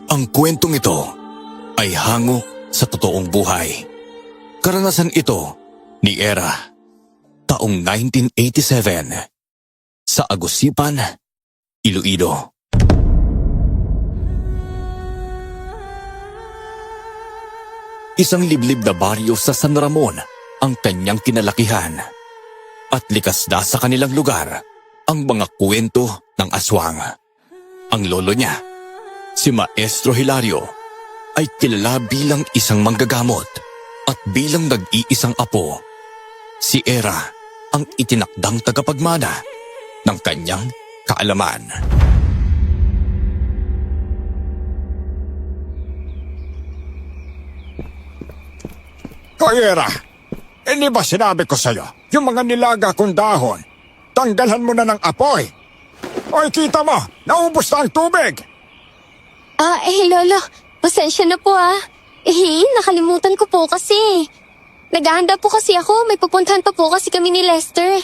Ang kwentong ito ay hango sa totoong buhay. Karanasan ito ni Era, taong 1987, sa Agusipan, Iloilo. Isang liblib na baryo sa San Ramon ang kanyang kinalakihan. At likas na sa kanilang lugar ang mga kwento ng aswang. Ang lolo niya, si Maestro Hilario, ay kilala bilang isang manggagamot at bilang nag-iisang apo. Si Era ang itinakdang tagapagmana ng kanyang kaalaman. Era, hindi ba sinabi ko sa'yo, yung mga nilaga kong dahon, tanggalan mo na ng apoy? Oy, kita mo, naubos na ang tubig! Lolo, pasensya na po nakalimutan ko po kasi. Naghahanda po kasi ako, may pupuntahan pa po kasi kami ni Lester.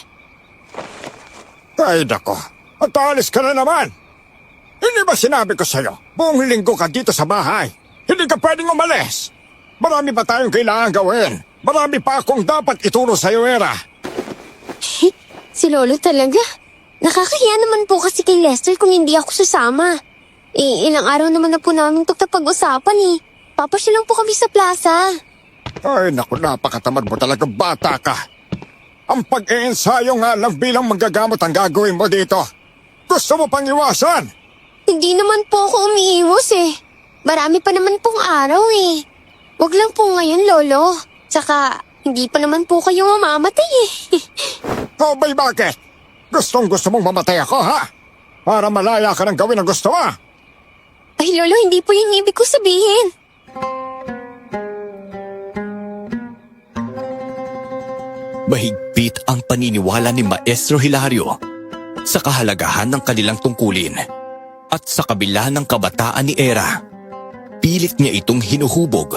Ay, nako, at aalis ka na naman. Hindi ba sinabi ko sa'yo, buong linggo ka dito sa bahay, hindi ka pwedeng umalis. Marami pa tayong kailangan gawin. Marami pa akong dapat ituro sa'yo, Era. Si Lolo talaga. Nakakahiya naman po kasi kay Lester kung hindi ako sasama. Ilang araw naman na po namin ito pag-usapan Papasya lang po kami sa plaza. Ay, naku, napakatamad mo talaga, bata ka. Ang pag-iensayo nga lang bilang manggagamot ang gagawin mo dito. Gusto mo pang iwasan? Hindi naman po ako umiiwas Marami pa naman pong araw Wag lang po ngayon, Lolo. Tsaka, hindi pa naman po kayo mamamatay Oh, bay, bakit? Gusto mong mamatay ako, ha? Para malaya ka ng gawin ang gusto mo. Ay, Lolo, hindi po yung ibig ko sabihin. Mahigpit ang paniniwala ni Maestro Hilario sa kahalagahan ng kanilang tungkulin. At sa kabila ng kabataan ni Era, pilit niya itong hinuhubog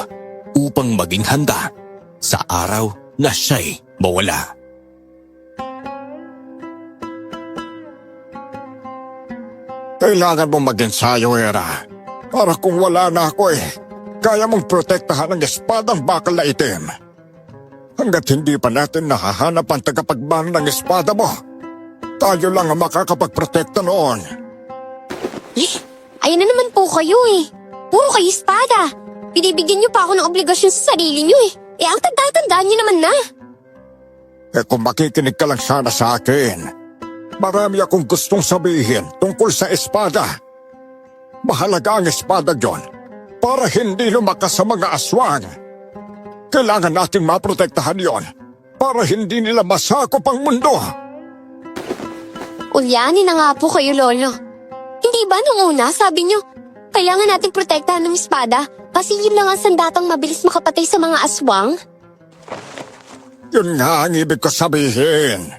upang maging handa sa araw na siya'y mawala. Kailangan mong mag-ensayo, Era. Para kung wala na ako kaya mong protektahan ang espadang bakal na itim. Hanggat hindi pa natin nahahanap ang tagapagmana ng espada mo, tayo lang ang makakapagprotekta noon. Ayan na naman po kayo Puro kayo espada. Binibigyan niyo pa ako ng obligasyon sa sarili niyo ang tanda-tandaan niyo naman na. Kung makikinig ka lang sana sa akin, marami akong gustong sabihin tungkol sa espada. Mahalaga ang espada yon para hindi lumakas sa mga aswang. Kailangan nating maprotektahan yon para hindi nila masakop ang mundo. Ulyanin na nga po kayo, Lolo. Hindi ba nung una sabi niyo, kailangan nating protektahan ng espada kasi yun lang ang sandatang mabilis makapatay sa mga aswang? Yun nga ang ibig ko sabihin.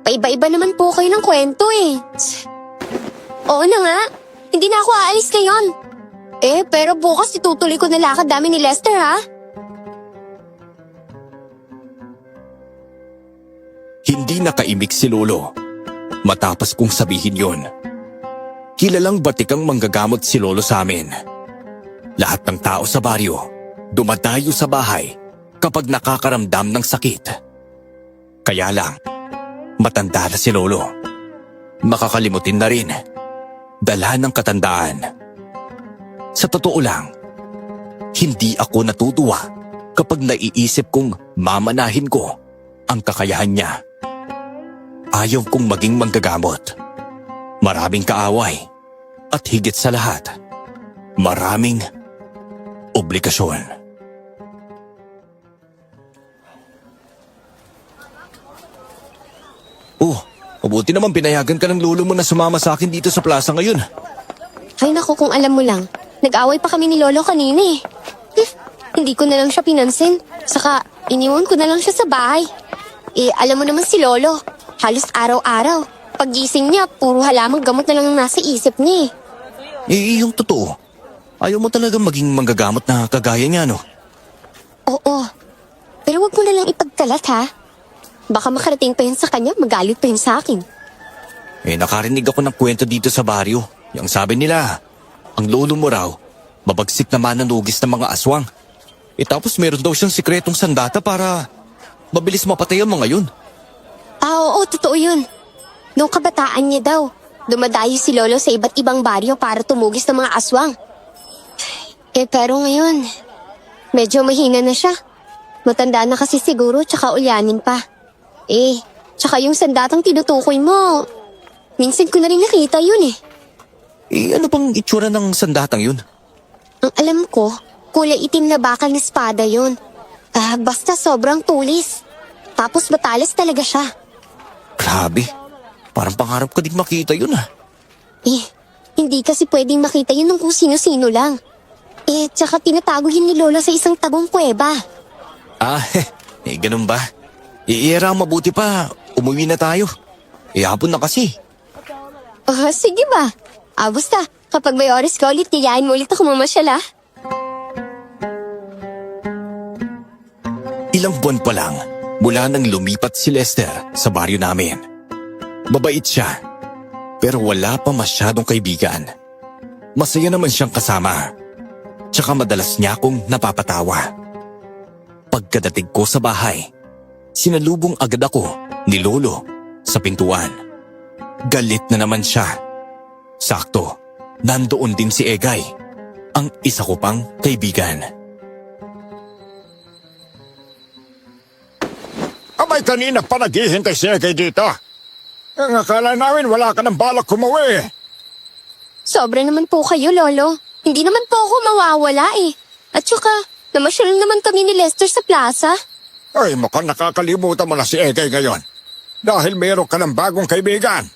Paiba-iba naman po kayo ng kwento Oo na nga, hindi na ako aalis ngayon. Pero bukas itutuloy ko na lakad namin ni Lester, ha? Hindi nakaimik si Lolo matapos kong sabihin yon. Kilalang batikang manggagamot si Lolo sa amin. Lahat ng tao sa baryo dumadayo sa bahay kapag nakakaramdam ng sakit. Kaya lang, matanda na si Lolo. Makakalimutin na rin. Dala ng katandaan. Sa totoo lang, hindi ako natutuwa kapag naiisip kong mamanahin ko ang kakayahan niya. Ayaw kong maging manggagamot. Maraming kaaway at higit sa lahat, maraming obligasyon. Mabuti naman pinayagan ka ng lolo mo na sumama sa akin dito sa plaza ngayon. Ay naku, kung alam mo lang, nag-away pa kami ni Lolo kanina Hindi ko na lang siya pinansin. Saka, iniwan ko na lang siya sa bahay. Alam mo naman si Lolo, halos araw-araw. Paggising niya, puro halamang gamot na lang ang nasa isip niya Yung totoo, ayaw mo talaga maging manggagamot na kagaya niya, no? Oo, pero wag mo na lang ipagkalat, ha? Baka makarating pa yun sa kanya, magalit pa yun sa akin. Nakarinig ako ng kwento dito sa baryo. Yung sabi nila, ang lolo mo raw, mabagsik na mananugis ng mga aswang. Tapos meron daw siyang sikretong sandata para mabilis mapatay ang mga yun. Oo, totoo yun. Noong kabataan niya daw, dumadayo si Lolo sa iba't ibang baryo para tumugis ng mga aswang. Pero ngayon, medyo mahina na siya. Matanda na kasi siguro, tsaka ulyanin pa. Tsaka yung sandatang tinutukoy mo, minsan ko na rin nakita yun eh. Ano bang itsura ng sandatang yun? Ang alam ko, kulay itim na bakal na espada yun. Basta sobrang tulis. Tapos matalas talaga siya. Grabe, parang pangarap ko din makita yun ah. Hindi kasi pwedeng makita yun ng kung sino-sino lang. Tsaka tinatago yun ni Lola sa isang tagong kuweba. Ganun ba? Mabuti pa, umuwi na tayo. Hapon na kasi. Sige ba? Basta, kapag may oras ka ulit, yayain mo ulit ako mamasyal ah. Ilang buwan pa lang, mula nang lumipat si Lester sa baryo namin. Mabait siya, pero wala pa masyadong kaibigan. Masaya naman siyang kasama. Tsaka madalas niya akong napapatawa. Pagkadating ko sa bahay, sinalubong agad ako ni Lolo sa pintuan. Galit na naman siya. Sakto, nandoon din si Egay, ang isa ko pang kaibigan. Abay, kanina pa naghihintay si Egay dito. Ang akala namin wala ka ng balak kumuwi. Sobra naman po kayo, Lolo. Hindi naman po ako mawawala eh. At saka, namasyal naman kami ni Lester sa plaza. Ay, mukhang nakakalimutan mo na si Egay ngayon. Dahil mayroon ka ng bagong kaibigan.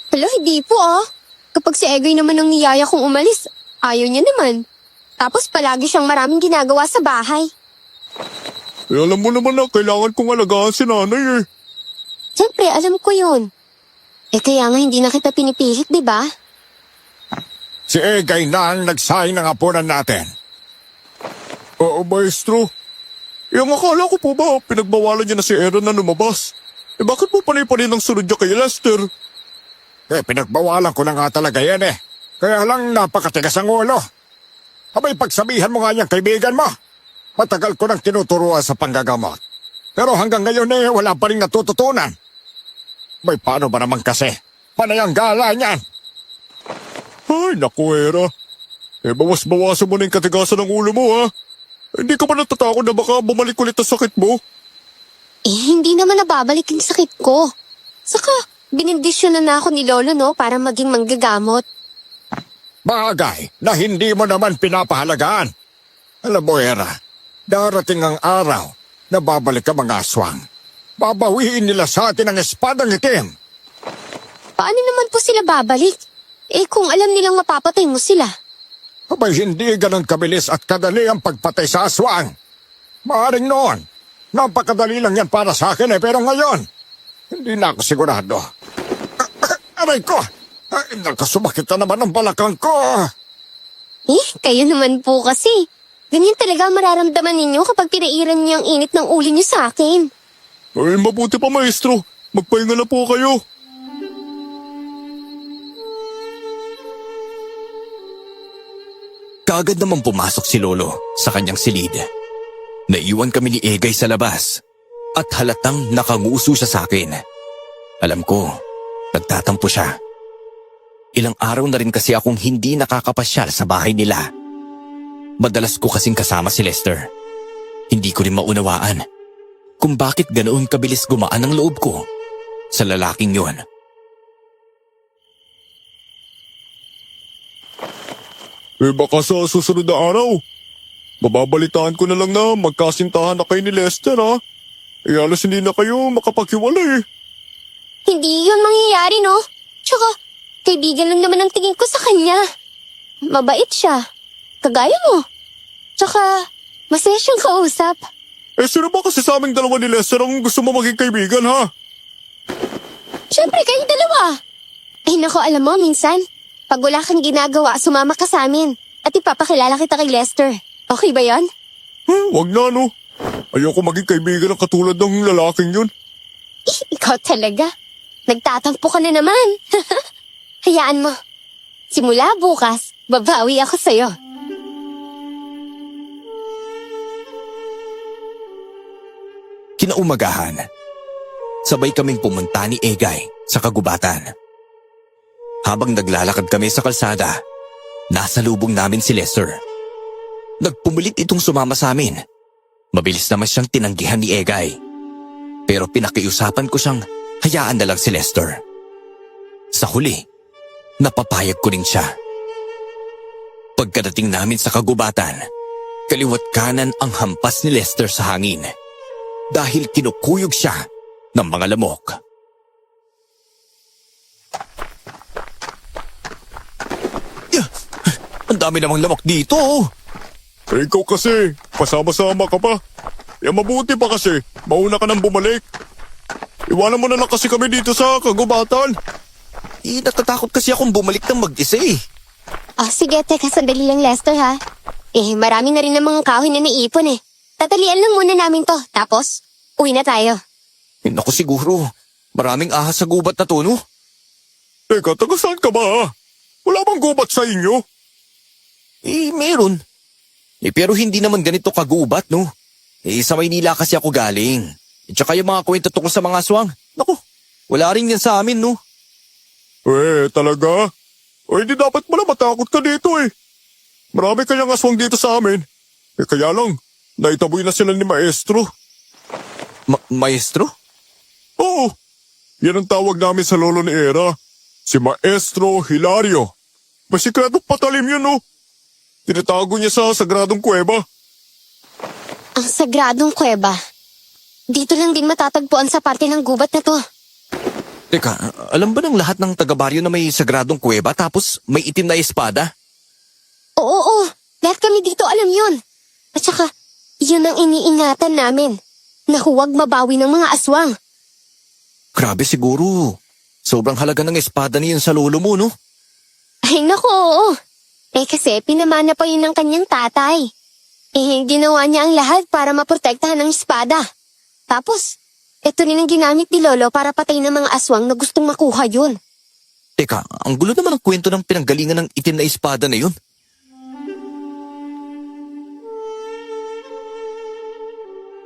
Hala, hindi po ah. Kapag si Egay naman ang niyaya kong umalis, ayaw niya naman. Tapos palagi siyang maraming ginagawa sa bahay. Alam mo naman na kailangan kong alagaan si nanay eh. Siyempre, alam ko yun. Kaya nga hindi na kita pinipilit, di ba? Si Egay na ang nagsayang ng hapunan natin. Oo, maestro. Ang akala ko po ba, pinagbawalan niya na si Aaron na lumabas? Bakit mo panay-panay ng sunod niya kay Lester? Pinagbawalan ko na nga talaga yan eh. Kaya lang napakatigas ang ulo. Abay, pagsabihan mo nga niyang kaibigan mo. Matagal ko nang tinuturuan sa panggagamot. Pero hanggang ngayon eh, wala pa rin natututunan. May paano ba naman kasi? Panay ang gala niyan. Ay, naku, Era. Bawas-bawasan mo na yung katigasan ng ulo mo, ha? Hindi ka ba natatakot na baka bumalik ulit ang sakit mo? Hindi naman nababalik yung sakit ko. Saka, binindisyon na ako ni Lolo, no, para maging manggagamot. Bagay na hindi mo naman pinapahalagaan. Alam mo, Era, darating ang araw na babalik ang mga aswang. Babawiin nila sa atin ang espadang itim. Paano naman po sila babalik? Kung alam nilang mapapatay mo sila. Abay, hindi ganun kabilis at kadali ang pagpatay sa aswang. Maaring noon, napakadali lang yan para sa akin pero ngayon, hindi na ako sigurado. Aray ko! Nakasumakit na naman ang balakang ko. Kayo naman po kasi. Ganyan talaga ang mararamdaman ninyo kapag pinairan niyo ang init ng ulo niyo sa akin. Ay, mabuti pa, maestro. Magpahinga na po kayo. Kaagad naman pumasok si Lolo sa kanyang silid. Naiwan kami ni Egay sa labas at halatang nakanguso siya sa akin. Alam ko, nagtatampo siya. Ilang araw na rin kasi akong hindi nakakapasyal sa bahay nila. Madalas ko kasing kasama si Lester. Hindi ko rin maunawaan kung bakit ganoon kabilis gumaan ang loob ko sa lalaking yon. Baka sa susunod na araw, mababalitaan ko na lang na magkasintahan na kayo ni Lester, ha? Halos hindi na kayo makapaghiwalay. Hindi yun mangyayari, no? Tsaka, kaibigan lang naman ang tingin ko sa kanya. Mabait siya. Kagaya mo. Tsaka, masaya siyang kausap. Sino ba kasi sa aming dalawa ni Lester ang gusto mo maging kaibigan, ha? Siyempre, kayong dalawa. Naku, alam mo, minsan, pag wala kang ginagawa, sumama ka sa amin. At ipapakilala kita kay Lester. Okay ba yan? Wag na, no? Ayoko maging kaibigan ng katulad ng lalaking yun. Ikaw talaga. Nagtatampo ka na naman. Hayaan mo. Simula bukas, babawi ako sa'yo. Kinaumagahan, sabay kaming pumunta ni Egay sa kagubatan. Habang naglalakad kami sa kalsada, nasa lubong namin si Lester. Nagpumulit itong sumama sa amin. Mabilis naman siyang tinanggihan ni Egay. Pero pinakiusapan ko siyang hayaan na lang si Lester. Sa huli, napapayag ko rin siya. Pagkadating namin sa kagubatan, kaliwat kanan ang hampas ni Lester sa hangin dahil kinukuyog siya ng mga lamok. Ang dami namang lamok dito. Ikaw kasi, pasama-sama ka pa. Mabuti pa kasi, mauna ka nang bumalik. Iwanan mo na lang kasi kami dito sa kagubatan. Natatakot kasi akong bumalik ng mag-isa eh. Sige, teka, sandali lang, Lester, ha? Marami na rin ng mga kahoy na naipon eh. Tatalian lang muna namin to, tapos uwi na tayo. Naku siguro, maraming ahas sa gubat na to, no? Teka, taga saan ka ba? Wala bang gubat sa inyo? Meron. Pero hindi naman ganito kagubat, no? Sa Maynila kasi ako galing. Tsaka yung mga kwento tungkol sa mga aswang. Naku, wala rin yan sa amin, no? Talaga? Hindi dapat pala matakot ka dito eh. Marami kayang aswang dito sa amin. Kaya lang, naitaboy na sila ni Maestro. Maestro? Oo, yan ang tawag namin sa lolo ni Era. Si Maestro Hilario. May sikretong patalim yun, no? Tinatago niya sa sagradong kuweba. Ang sagradong kuweba. Dito lang din matatagpuan sa parte ng gubat na to. Teka, alam ba ng lahat ng taga-baryo na may sagradong kuweba tapos may itim na espada? Oo. Lahat kami dito alam yun. At saka, yun ang iniingatan namin. Na huwag mabawi ng mga aswang. Grabe siguro. Sobrang halaga ng espada niyan sa lolo mo, no? Ay naku, oo. Kasi pinamana pa yun ng kanyang tatay. Ginawa niya ang lahat para maprotektahan ng espada. Tapos, ito rin ang ginamit ni Lolo para patayin ng mga aswang na gustong makuha yun. Teka, ang gulo naman ang kwento ng pinanggalingan ng itim na espada na yun.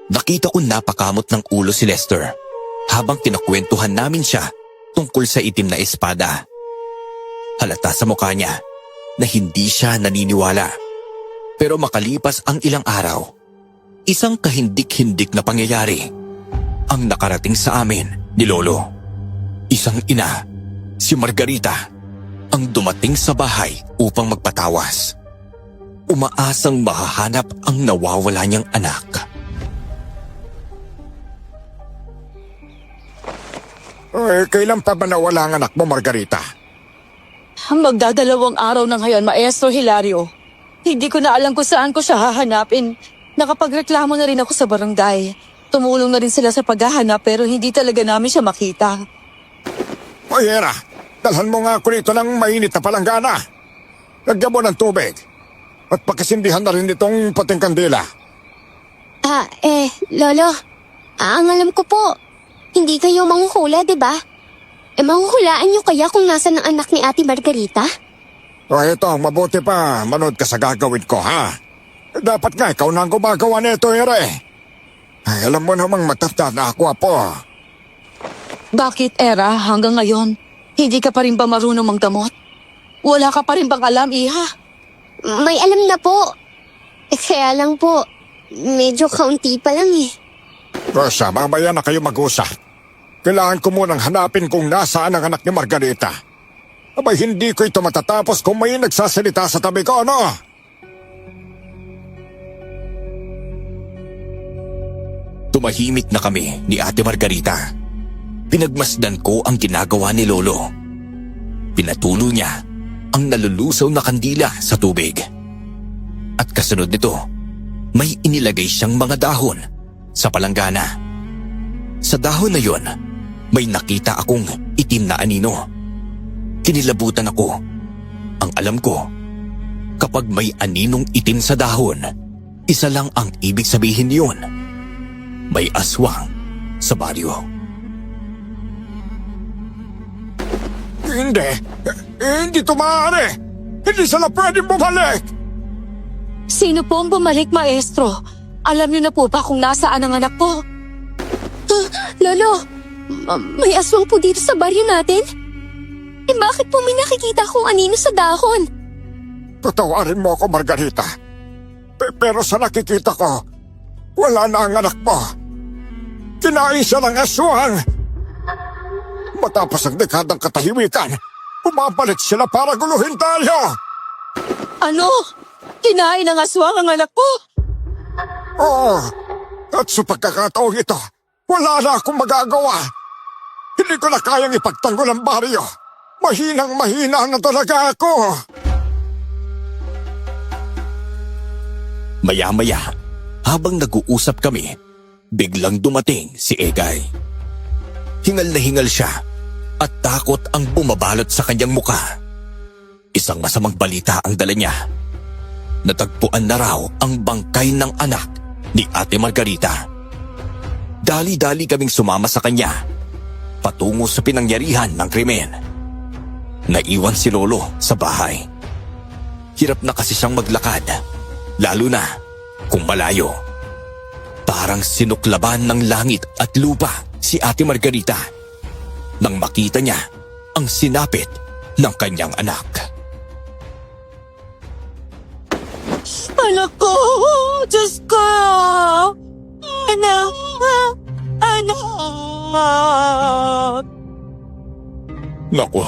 Nakita ko napakamot ng ulo si Lester habang kinakwentuhan namin siya tungkol sa itim na espada. Halata sa mukha niya na hindi siya naniniwala. Pero makalipas ang ilang araw, isang kahindik-hindik na pangyayari ang nakarating sa amin ni Lolo. Isang ina, si Margarita, ang dumating sa bahay upang magpatawas. Umaasang mahahanap ang nawawala niyang anak. Kailan pa ba nawala ang anak mo, Margarita? Magdadalawang araw na ngayon, Maestro Hilario. Hindi ko na alam kung saan ko siya hahanapin. Nakapagreklamo na rin ako sa barangay. Tumulong na rin sila sa paghahanap pero hindi talaga namin siya makita. Era, dalhan mo nga ako rito ng mainit na palanggana. Lagyan mo ng tubig. At pagkasindihan na rin itong pating kandila. Lolo, ang alam ko po, hindi kayo manghuhula, di ba? Manghuhulaan niyo kaya kung nasan ang anak ni Ate Margarita? Ito, mabuti pa, manood ka sa gagawin ko, ha? Dapat nga, ikaw na ang gumagawa nito, Era eh. Alam mo namang matanda na ako, Apo. Bakit, Era, hanggang ngayon, hindi ka pa rin ba marunong magdamot? Wala ka pa rin bang alam, Iha? May alam na po. Kaya lang po, medyo kaunti pa lang eh. Rosa, mamaya na kayo mag-usap. Kailangan ko munang hanapin kung nasaan ang anak ni Margarita. Abay, hindi ko ito matatapos kung may nagsasalita sa tabi ko, ano? Tumahimik na kami ni Ate Margarita. Pinagmasdan ko ang ginagawa ni Lolo. Pinatulo niya ang nalulusaw na kandila sa tubig. At kasunod nito, may inilagay siyang mga dahon sa palanggana. Sa dahon na yon, may nakita akong itim na anino. Kinilabutan ako. Ang alam ko, kapag may aninong itim sa dahon, isa lang ang ibig sabihin yun. May aswang sa baryo. Hindi. Hindi ito maaari. Hindi sila pwedeng bumalik. Sino po ang bumalik, Maestro? Alam niyo na po ba kung nasaan ang anak ko? Lolo, may aswang po dito sa baryo natin? Eh bakit po may nakikita kung anino sa dahon? Patawarin mo ako, Margarita. Pero sa nakikita ko, wala na ang anak mo. Kinain siya ng aswang. Matapos ang dekadang katahimikan, bumabalik sila para guluhin tayo. Ano? Kinain ng aswang ang anak ko? Oo, at sa pagkakataong ito, wala na akong magagawa. Hindi ko na kayang ipagtanggol ang baryo. Mahinang-mahina na talaga ako. Maya-maya, habang nag-uusap kami, biglang dumating si Egay. Hingal na hingal siya at takot ang bumabalot sa kanyang muka. Isang masamang balita ang dala niya. Natagpuan na raw ang bangkay ng anak ni Ate Margarita. Dali-dali kaming sumama sa kanya, patungo sa pinangyarihan ng krimen. Naiwan si Lolo sa bahay. Hirap na kasi siyang maglakad, lalo na kung malayo. Parang sinuklaban ng langit at lupa si Ate Margarita nang makita niya ang sinapit ng kanyang anak. Anak ko! Diyos ko! Anak! Anak! Naku,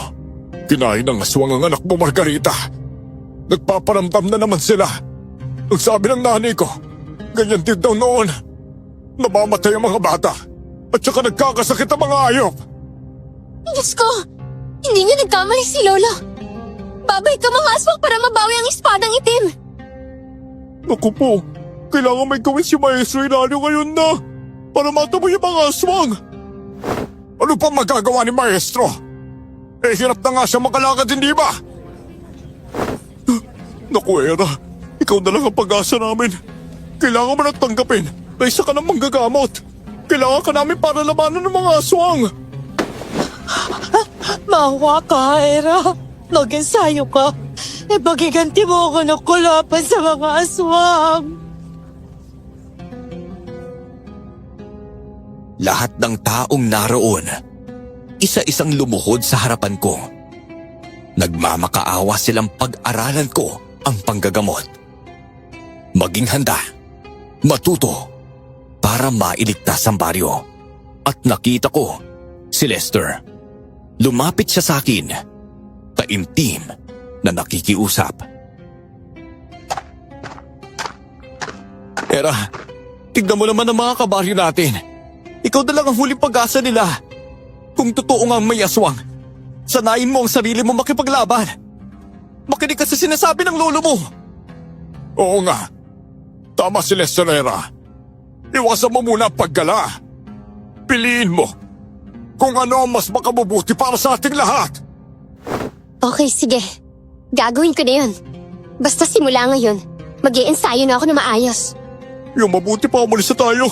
kinain ng aswang ang anak mo, Margarita. Nagpaparamdam na naman sila. Ang sabi ng nanay ko, ganyan din daw noon. Namamatay ang mga bata at saka nagkakasakit ang mga hayop. Diyos ko, hindi niyo nagkamali si Lolo. Babay ka mga aswang para mabawi ang espadang itim. Naku po, kailangan may gawin si Maestro Hilario ngayon na para mataboy ang mga aswang. Ano pa magagawa ni Maestro? Eh, hirap na nga siya makalakad, hindi ba? Naku, Era, ikaw na lang ang pag-asa namin. Kailangan mo nang tanggapin na isa ka ng manggagamot. Kailangan ka namin para labanan ng mga aswang. Maawa ka, Era. Mag-ensayo ka. Ipagiganti mo ako ng kulapan sa mga aswang. Lahat ng taong naroon, isa-isang lumuhod sa harapan ko. Nagmamakaawa silang pag-aralan ko ang panggagamot. Maging handa, matuto, para mailigtas ang baryo. At nakita ko si Lester. Lumapit siya sa akin, taimtim na nakikiusap. Era, tignan mo naman ang mga kabaryo natin. Ikaw na lang ang huling pag-asa nila. Kung totoo nga may aswang, sanayin mo ang sarili mo makipaglaban. Makinig ka sa sinasabi ng lolo mo. Oo nga, tama si Lester, Era. Iwasan mo muna ang paggala. Piliin mo kung ano ang mas makabubuti para sa ating lahat. Okay, sige. Gagawin ko na yun. Basta simula ngayon, mag-i-ensayo na ako na maayos. Yung mabuti pa umalis na tayo.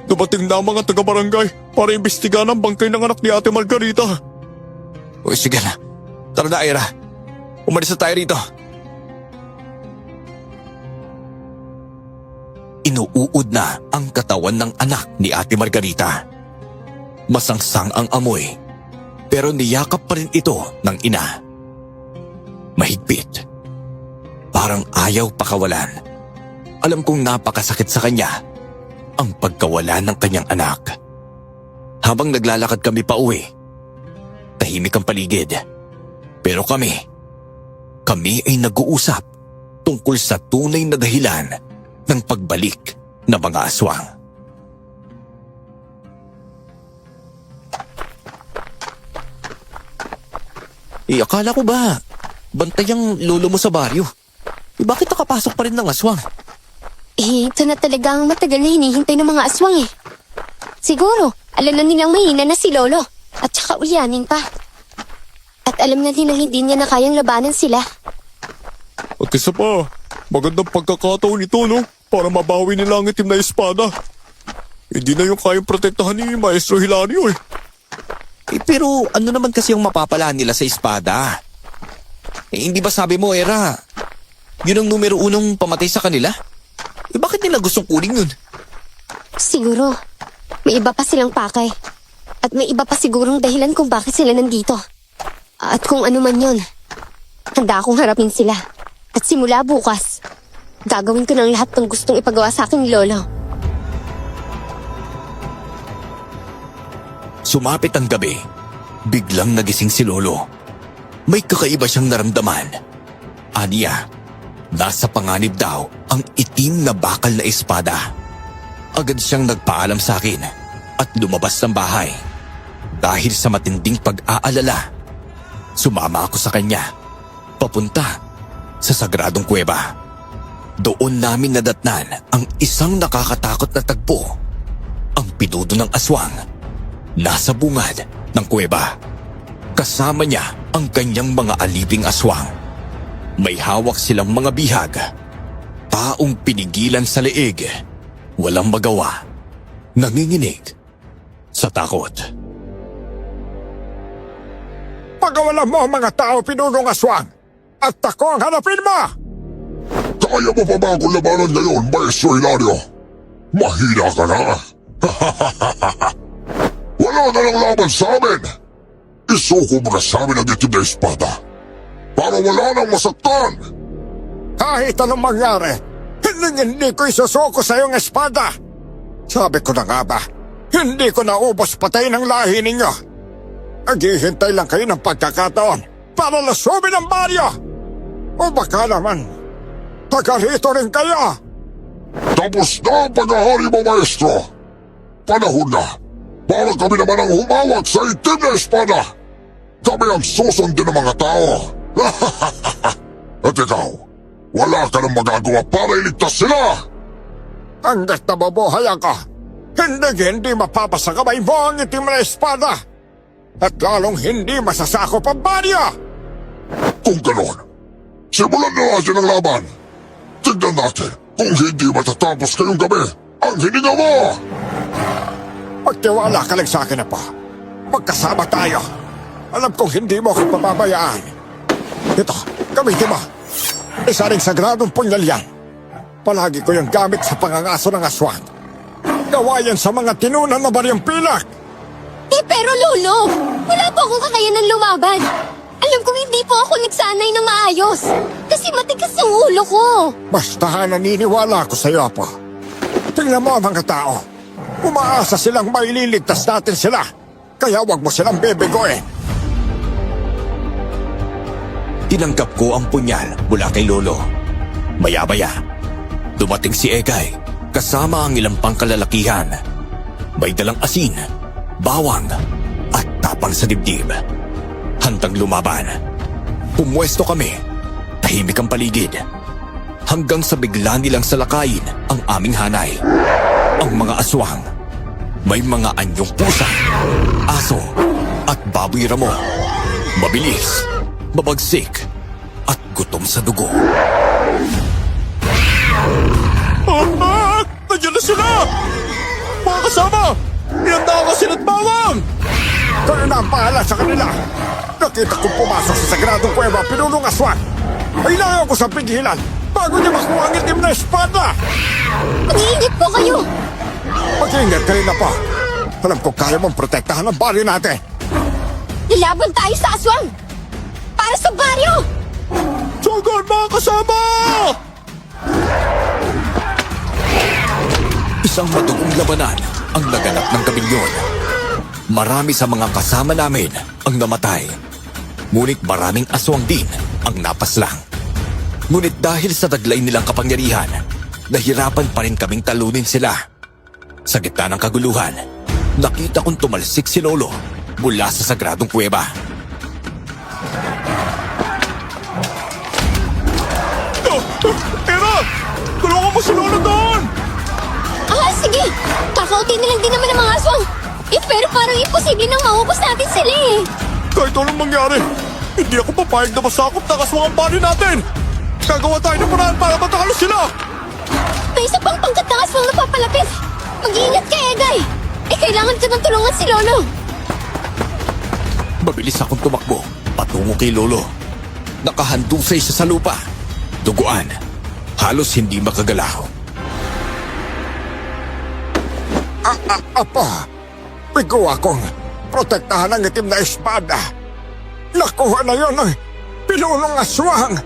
Dumating na ang mga taga-barangay para imbestigahan ang bangkay ng anak ni Ate Margarita. O sige na, tara na Era. Umalis na tayo rito. Inuud na ang katawan ng anak ni Ate Margarita. Masangsang ang amoy, pero niyakap pa rin ito ng ina. Mahigpit. Parang ayaw pakawalan. Alam kong napakasakit sa kanya ang pagkawala ng kanyang anak. Habang naglalakad kami pa uwi, tahimik ang paligid. Pero kami ay nag-uusap tungkol sa tunay na dahilan ng pagbalik ng mga aswang. Akala ko ba bantay ang lolo mo sa baryo? Bakit nakapasok pa rin ng aswang? Ito na talaga ang matagal na hinihintay ng mga aswang eh. Siguro, alam na nilang mahina na si Lolo at saka ulyanin pa. At alam na nilang hindi niya na kayang labanan sila. At isa pa, magandang pagkakataon ito, no? Para mabawi nila ang itim na espada. Hindi na yung kayang protektahan ni Maestro Hilario eh. Pero ano naman kasi yung mapapala nila sa espada? Hindi ba sabi mo, Era, yun ang numero unong pamatay sa kanila? Bakit nila gustong kunin yun? Siguro, May iba pa silang pakay. At may iba pa sigurong dahilan kung bakit sila nandito. At kung ano man yon, handa akong harapin sila. At simula bukas, gagawin ko ng lahat ng gustong ipagawa sa akin ni Lolo. Sumapit ang gabi. Biglang nagising si Lolo. May kakaiba siyang naramdaman. Aniya, nasa panganib daw ang itim na bakal na espada. Agad siyang nagpaalam sa akin at lumabas ng bahay. Dahil sa matinding pag-aalala, sumama ako sa kanya, papunta sa sagradong kuweba. Doon namin nadatnan ang isang nakakatakot na tagpo. Ang pinudo ng aswang nasa bungad ng kuweba. Kasama niya ang kanyang mga aliping aswang. May hawak silang mga bihag. Taong pinigilan sa leeg. Walang magawa. Nanginginig sa takot. Pagawalan mo ang mga tao pinunong aswang at ako ang hanapin mo! Kaya mo pa ba akong labanan ngayon, Maestro Hilario? Mahina ka na. Wala na lang laban sa amin. Isuko mo na sa amin ang itim na espada para wala nang masaktan. Kahit anong mangyari, hindi ko isusuko sa iyong espada. Sabi ko na nga ba, hindi ko naubos patay ng lahi ninyo. Naghihintay lang kayo ng pagkakataon para lasubin ang baryo. O baka naman, taga rito rin kayo. Tapos na ang paghahari mo, Maestro. Panahon na para kami naman ang humawak sa itim na espada. Kami ang susundin ng mga tao. At ikaw, wala ka nang magagawa para iligtas sila. Hanggat nabubuhay ako, hindi mapapasakamay mo ang itim na espada. At lalong hindi masasakop ang baryo. Kung ganon, simulan na natin ang laban. Tignan natin kung hindi matatapos ngayong gabi ang hininga mo. Magtiwala ka lang sa akin na po. Magkasama tayo. Alam kong hindi mo ako pababayaan. Ito, gamitin mo. Isa ring sagradong punyal yan. Palagi ko yung gamit sa pangangaso ng aswang. Gawa yan sa mga tinunan na baryang pilak. Pero Lolo, wala po akong kakayanan lumaban. Alam kong hindi po ako nagsanay ng maayos. Kasi matigas ang ulo ko. Basta naniniwala ako sa iyo, Apo. Tingnan mo ang mga tao. Umaasa silang maililigtas natin sila. Kaya wag mo silang bebegoin. Tinanggap ko ang punyal mula kay Lolo. Maya-maya, dumating si Egay kasama ang ilang pangkalalakihan. May dalang asin, bawang at tapang sa dibdib. Handang lumaban. Pumwesto kami. Tahimik ang paligid. Hanggang sa bigla nilang salakayin ang aming hanay. Ang mga aswang. May mga anyong pusa, aso at baboy ramo. Mabilis, mabagsik at gutom sa dugo. Nandiyan na sila! Mga kasama! Inanda ka sila't bawang! Kaya na ang pahala sa kanila. Nakita kong pumasok sa sagradong kuweba pinunong aswang. Kailangan ko sa pigilan bago niya makuha ang itim na espada. Mag-iingat po kayo. Mag-ingat ka rin na po. Alam ko kaya mong protektahan ang baryo natin. Lalaban tayo sa aswang. Para sa baryo. Sugod mga kasama! Isang madugong labanan ang naganap ng gabing yun. Marami sa mga kasama namin ang namatay. Ngunit maraming aswang din ang napaslang. Ngunit dahil sa taglay nilang kapangyarihan, nahirapan pa rin kaming talunin sila. Sa gitna ng kaguluhan, nakita kong tumalsik si Lolo mula sa sagradong kuweba. Tira! Tulungan mo si Lolo doon! Sige. Kakautin na lang din naman ang mga aswang. Pero parang imposible nang maubos natin sila eh. Kahit anong mangyari, hindi ako papayag na masakop ng aswang ang baryo natin! Gagawa tayo ng paraan para matalo sila! May isa pang pangkat ng aswang na papalapit. Mag-iingat ka, Egay. Kailangan ko ng tulungan si Lolo. Mabilis akong tumakbo patungo kay Lolo. Nakahandusay siya sa lupa. Duguan. Halos hindi makagalaw. Apo, bigo akong protektahan ang itim na espada. Nakuha na yon ng pinunong aswang.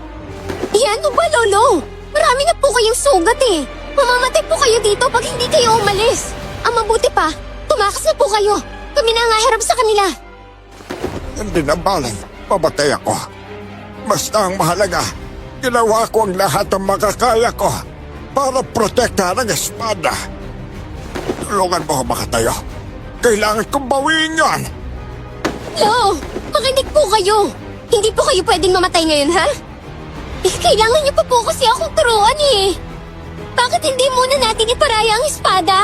Ano ba, Lolo? Marami na po kayong sugat eh. Mamamatay po kayo dito pag hindi kayo umalis. Ang mabuti pa, tumakas na po kayo. Kami na nga harap sa kanila. Hindi na baling pabatay ako. Basta ang mahalaga, ginawa ko ang lahat ng makakaya ko para protektahan ang espada. Tulungan mo ako makatayo. Kailangan kong bawiin yon. Lo, makinig po kayo. Hindi po kayo pwedeng mamatay ngayon, ha? Kailangan niyo pa po kasi akong turuan eh. Bakit hindi muna natin iparaya ang espada?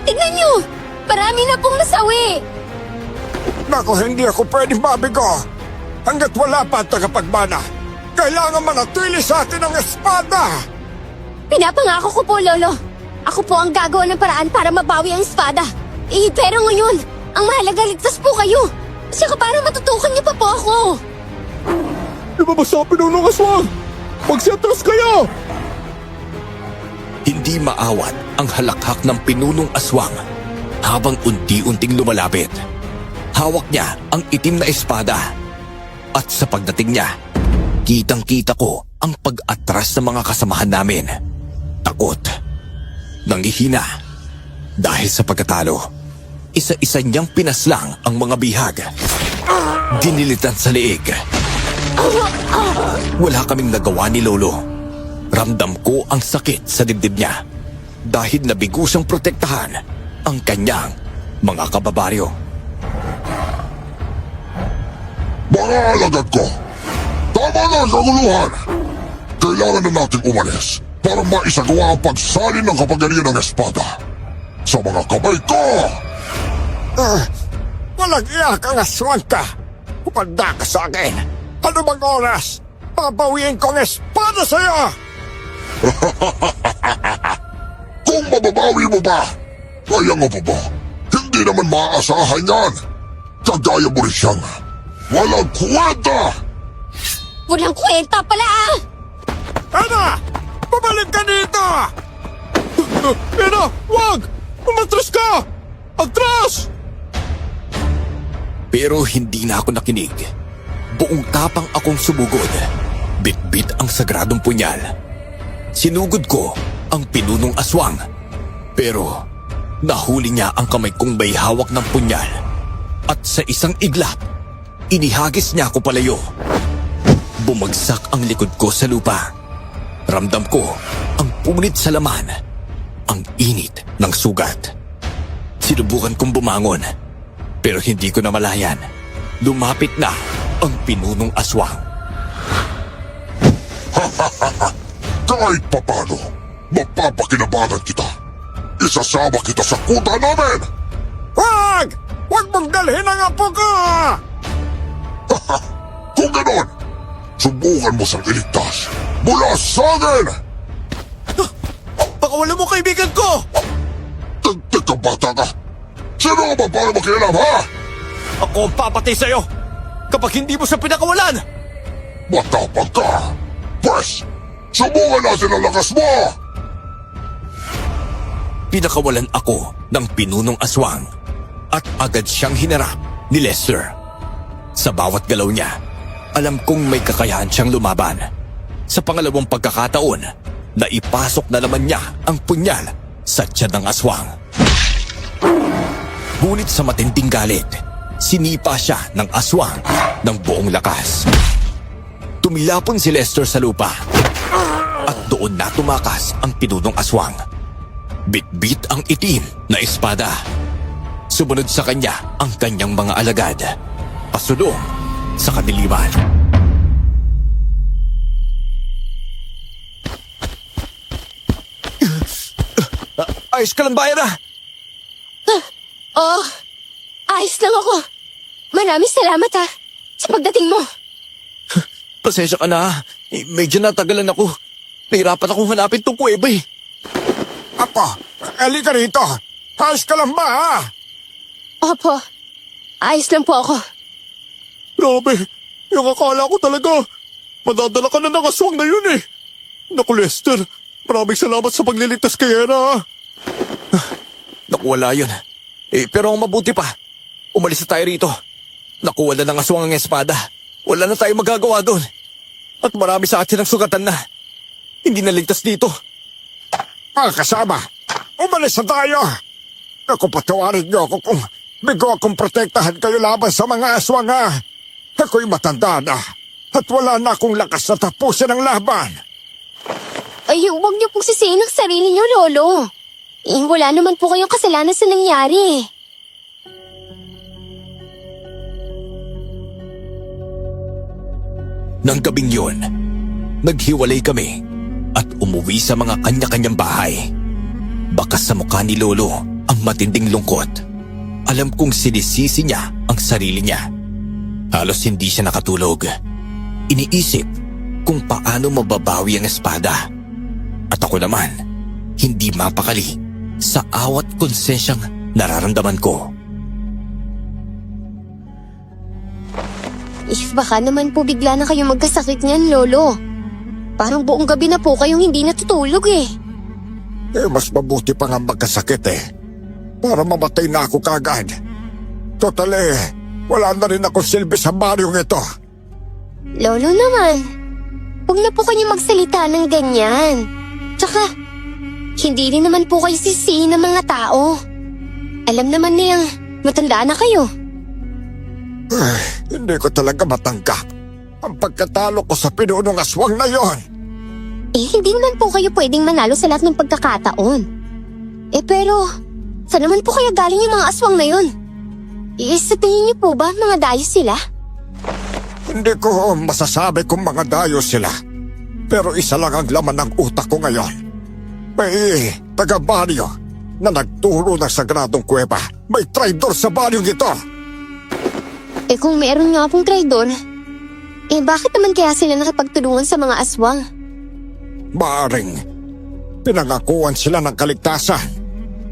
Tignan niyo, marami na pong nasawi. Naku, hindi ako pwedeng mabigo. Hanggat wala pa ang tagapagmana, kailangan manatili sa atin ang espada. Pinapangako ko po, Lolo. Ako po ang gagawa ng paraan para mabawi ang espada. Pero ngayon, ang mahalaga ligtas po kayo. Saka para matutukan niyo pa po ako. Lumabas sa pinunong aswang! Magsiatras kayo! Hindi maawat ang halakhak ng pinunong aswang habang unti-unting lumalapit. Hawak niya ang itim na espada. At sa pagdating niya, kitang-kita ko ang pag-atras ng mga kasamahan namin. Takot. Nanghihina. Dahil sa pagkatalo, isa-isa niyang pinaslang ang mga bihag. Dinilitan sa leeg. Wala kaming nagawa ni Lolo. Ramdam ko ang sakit sa dibdib niya dahil nabigo siyang protektahan ang kanyang mga kababaryo. Mga alagad ko, tama na ang kaguluhan. Kailangan na nating umalis para maisagawa ang pagsalin ng kapangyarihan ng espada sa mga kamay ko. Walang iyak ang aswang ka. Kumanda ka sa akin. Ano bang oras? Babawiin ko ang espada sa'yo! Kung mababawi mo ba, kaya nga pa ba, hindi naman maaasahan yan. Kagaya mo rin siyang walang kwenta. Walang kwenta pala ah! Ana! Bumalik ka dito! Ana! Wag! Umatras ka! Atras! Pero hindi na ako nakinig. Buong tapang akong sumugod. Bit-bit ang sagradong punyal. Sinugod ko ang pinunong aswang. Pero nahuli niya ang kamay kong may hawak ng punyal. At sa isang iglap, inihagis niya ako palayo. Bumagsak ang likod ko sa lupa. Ramdam ko ang punit sa laman. Ang init ng sugat. Sinubukan kong bumangon. Pero hindi ko namalayan. Lumapit na ang pinunong aswang. Kahit papano, mapapakinabangan kita. Isasama kita sa kuta namin. Wag! Wag mong dalhin ang apo ko! Kung ganon, subukan mo sa iligtas mula sa akin. Pakawalan mo kaibigan ko! Tagtag ka bata ka. Sino ka ba para makialam, ha? Ako ang papatay sa'yo kapag hindi mo siya pinakawalan! Matapang ka. Pwes, subukan natin ang lakas mo. Pinakawalan ako ng pinunong aswang at agad siyang hinarap ni Lester. Sa bawat galaw niya, alam kong may kakayahan siyang lumaban. Sa pangalawang pagkakataon, naipasok na naman niya ang punyal sa tiyan ng aswang. Ngunit sa matinding galit, sinipa siya ng aswang ng buong lakas. Tumilapon si Lester sa lupa at doon na tumakas ang pinunong aswang. Bit-bit ang itim na espada. Sumunod sa kanya ang kanyang mga alagad. Pasulong sa kadiliman. Ayos ka lang, Bayra? Oh, ayos lang ako. Maraming salamat ha, sa pagdating mo. Pasensya ka na. Medyo natagalan ako. Nahirapan akong hanapin tong kuweba eh. Apo, halika rito. Ayos ka lang ba, ha? Opo, ayos lang po ako. Grabe, yung akala ko talaga. Madadala ka na ng aswang na yun eh. Naku, Lester, maraming salamat sa pagliligtas kay Hera. Naku, wala yun. Pero ang mabuti pa, umalis na tayo rito. Nakuha na ng aswang ang espada. Wala na tayong magagawa doon. At marami sa atin ang sugatan na. Hindi na ligtas dito. Mga kasama, umalis na tayo. Ako, patawarin niyo ako kung bigo akong protektahan kayo laban sa mga aswang, ha. Ako'y matanda na at wala na akong lakas na tapusin ang laban. Ay, huwag niyo pong sisihin ang sarili niyo, Lolo. Wala naman po kayong kasalanan sa nangyari. Nang gabing yun, naghiwalay kami at umuwi sa mga kanya-kanyang bahay. Bakas sa mukha ni Lolo ang matinding lungkot. Alam kong sinisisi niya ang sarili niya. Halos hindi siya nakatulog. Iniisip kung paano mababawi ang espada. At ako naman, hindi mapakali sa awat konsensyang nararamdaman ko. Baka naman po bigla na kayong magkasakit niyan, Lolo. Parang buong gabi na po kayong hindi natutulog eh. Mas mabuti pa nga magkasakit para mamatay na ako kagad. Total wala na rin ako silbi sa baryong ito. Lolo naman, huwag na po kayo magsalita ng ganyan. Tsaka, hindi rin naman po kayo sisihin ng mga tao. Alam naman niyang matanda na kayo. Hindi ko talaga matanggap ang pagkatalo ko sa pinunong aswang na yon. Hindi naman po kayo pwedeng manalo sa lahat ng pagkakataon. Pero, saan naman po kaya galing yung mga aswang na yon? Sa tingin niyo po ba mga dayo sila? Hindi ko masasabi kung mga dayo sila. Pero isa lang ang laman ng utak ko ngayon. May taga-baryo na nagturo ng sagradong kuweba. May traidor sa baryong ito. Kung meron nga pong traidor, bakit naman kaya sila nakipagtulungan sa mga aswang? Maaring pinangakuan sila ng kaligtasan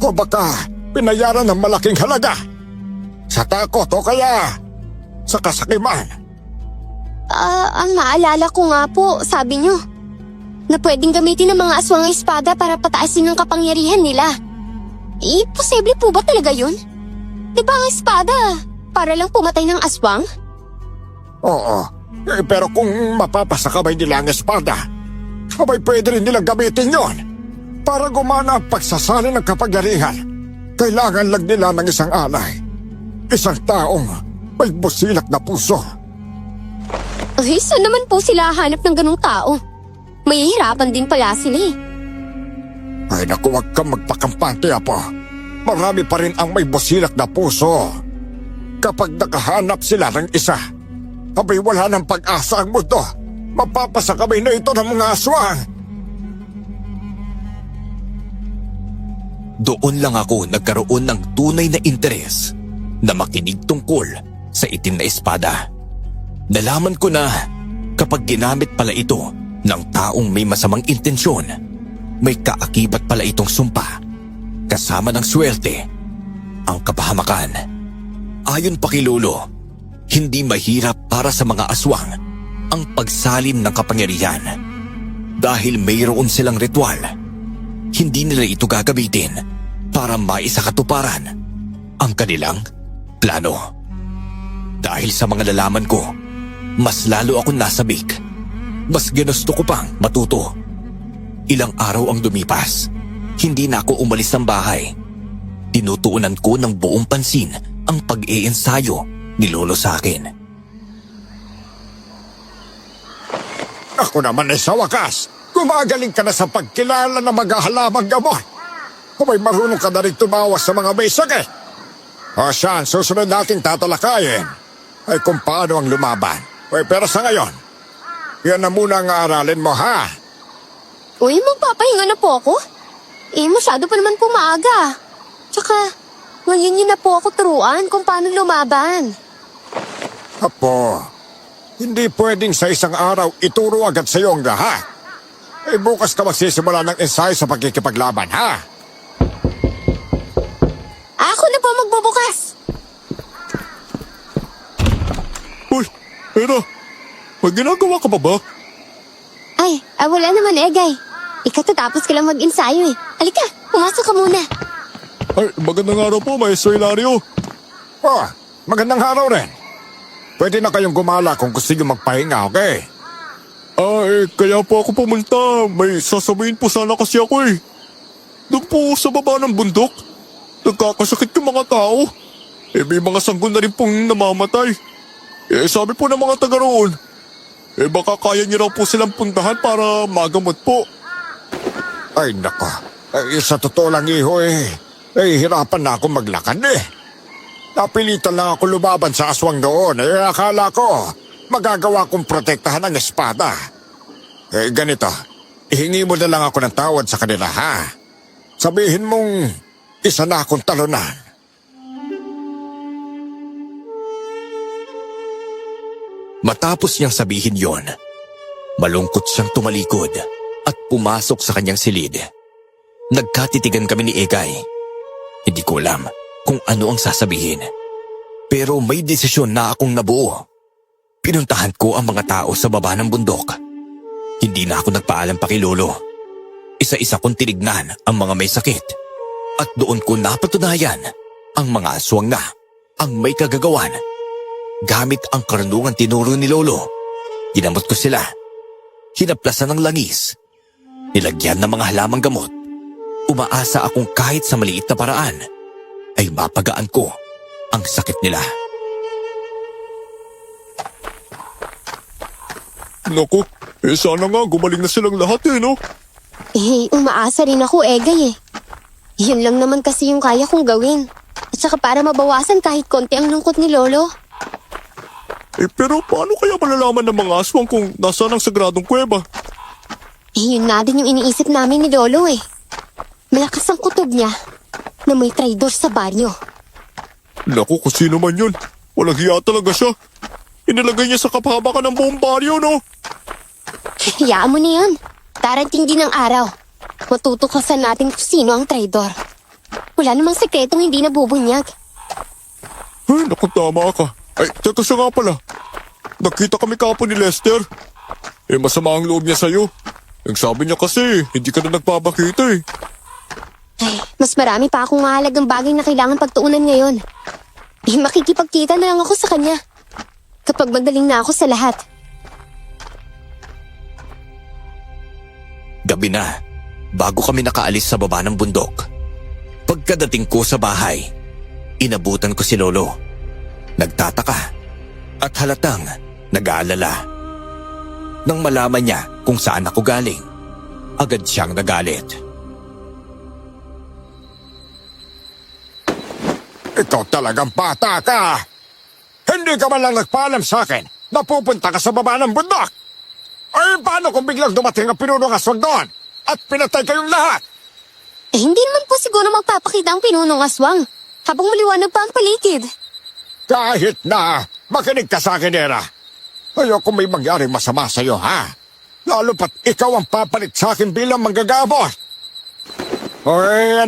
o baka pinayaran ng malaking halaga. Sa takot o kaya sa kasakiman. Ang maalala ko nga po, sabi nyo, na pwedeng gamitin ng mga aswang ang espada para pataasin ang kapangyarihan nila. Posible po ba talaga yun? Di ba ang espada, para lang pumatay ng aswang? Oo, pero kung mapapasakabay nila ang espada, abay pwede rin nilang gamitin yon. Para gumana ang pagsasali ng kapangyarihan, kailangan lang nila ng isang alay. Isang taong may busilak na puso. Saan naman po sila hanap ng ganung tao? Mahihirapan din pala sila Ay naku, huwag kang magpakampante, Apo. Marami pa rin ang may busilak na puso. Kapag nakahanap sila ng isa, abay wala ng pag-asa ang mundo. Mapapasakabay na ito ng mga aswang. Doon lang ako nagkaroon ng tunay na interes na makinig tungkol sa itim na espada. Nalaman ko na kapag ginamit pala ito ng taong may masamang intensyon, may kaakibat pala itong sumpa. Kasama ng swerte, ang kapahamakan. Ayon pa kay Lolo, hindi mahirap para sa mga aswang ang pagsalim ng kapangyarihan. Dahil mayroon silang ritual, hindi nila ito gagamitin para maisakatuparan ang kanilang plano. Dahil sa mga nalaman ko, mas lalo akong nasabik. Mas ginusto ko pang matuto. Ilang araw ang lumipas. Hindi na ako umalis ng bahay. Tinutuunan ko ng buong pansin ang pag-iensayo ni Lolo sa akin. Ako naman ay sa wakas. Gumagaling ka na sa pagkilala ng maghahalamang gamot. Abay marunong ka na rin tumawas sa mga may sakit. O siya, ang susunod nating tatalakayin ay kung paano ang lumaban. Pero sa ngayon, yan na muna ang aralin mo, ha? Uy, magpapahinga na po ako? Masyado pa naman po maaga. Tsaka, ngayon yun na po ako turuan kung paano lumaban. Apo, hindi pwedeng sa isang araw ituro agad sa iyo ang lahat. Bukas ka magsisimula ng ensayo sa pagkikipaglaban, ha? Ako na po magbubukas. Uy, Era, may ginagawa ka pa ba? Ay, wala naman, Egay. Ikatatapos ka lang mag-ensayo eh. Halika, pumasok ka muna. Ay, magandang araw po, Maestro Hilario. Oh, magandang araw rin. Pwede na kayong gumala kung gusto nyo magpahinga, okay? Kaya po ako pumunta. May sasabihin po sana kasi ako eh. Doon po sa baba ng bundok, nagkakasakit yung mga tao. May mga sanggol na rin pong namamatay. Sabi po ng mga taga roon, baka kaya niyo raw po silang puntahan para magamot po. Ay nako, sa totoo lang iho hirapan na ako maglakad eh. Napilitan lang ako lumaban sa aswang doon. Akala ko, magagawa kong protektahan ang espada. Ganito, ihingi mo na lang ako ng tawad sa kanila ha. Sabihin mong isa na akong talunan. Matapos niyang sabihin yon, malungkot siyang tumalikod at pumasok sa kanyang silid. Nagkatitigan kami ni Egay. Hindi ko alam kung ano ang sasabihin. Pero may desisyon na akong nabuo. Pinuntahan ko ang mga tao sa baba ng bundok. Hindi na ako nagpaalam pa kay Lolo. Isa-isa kong tinignan ang mga may sakit. At doon ko napatunayan ang mga aswang na ang may kagagawan. Gamit ang karunungan tinuro ni Lolo, ginamot ko sila. Hinaplasan ng langis. Nilagyan ng mga halamang gamot. Umaasa akong kahit sa maliit na paraan ay mapagaan ko ang sakit nila. Naku, sana nga gumaling na silang lahat no? Umaasa rin ako, Egay eh. Yun lang naman kasi yung kaya kong gawin. At saka para mabawasan kahit konti ang lungkot ni Lolo. Pero paano kaya malalaman ng mga aswang kung nasaan ang sagradong kuweba? Yun na din yung iniisip namin ni Lolo eh. Malakas ang kutob niya na may traidor sa baryo. Naku, kung sino man yun. Walang hiya talaga siya. Inilagay niya sa kapahabakan ng buong baryo, no? Hayaan mo na yan. Darating din ang araw. Matutuklasan natin kung sino ang traidor. Wala namang sekretong hindi nabubunyag. Ay, naku, tama ka. Ay, teka siya nga pala. Nakita kami kapon ni Lester. Masama ang loob niya sa'yo. Nagsabi niya kasi, hindi ka na nagpapakita eh. Ay, mas marami pa akong mahalagang bagay na kailangan pagtuunan ngayon. Makikipagkita na lang ako sa kanya. Kapag magaling na ako sa lahat. Gabi na, bago kami nakaalis sa baba ng bundok. Pagkadating ko sa bahay, inabutan ko si Lolo. Nagtataka at halatang nag-aalala. Nang malaman niya kung saan ako galing, agad siyang nagalit. Ikaw talagang bata ka! Hindi ka man lang nagpaalam sa akin na pupunta ka sa baba ng bundok! Ay, paano kung biglang dumating ang pinunong aswang doon at pinatay kayong lahat? Hindi naman po siguro magpapakita ang pinunong aswang habang maliwanag pa ang paligid. Kahit na, makinig ka sa akin, Era. Ayoko may mangyari masama sa'yo, ha? Lalo pat ikaw ang papalit sa akin bilang manggagamot. Oy,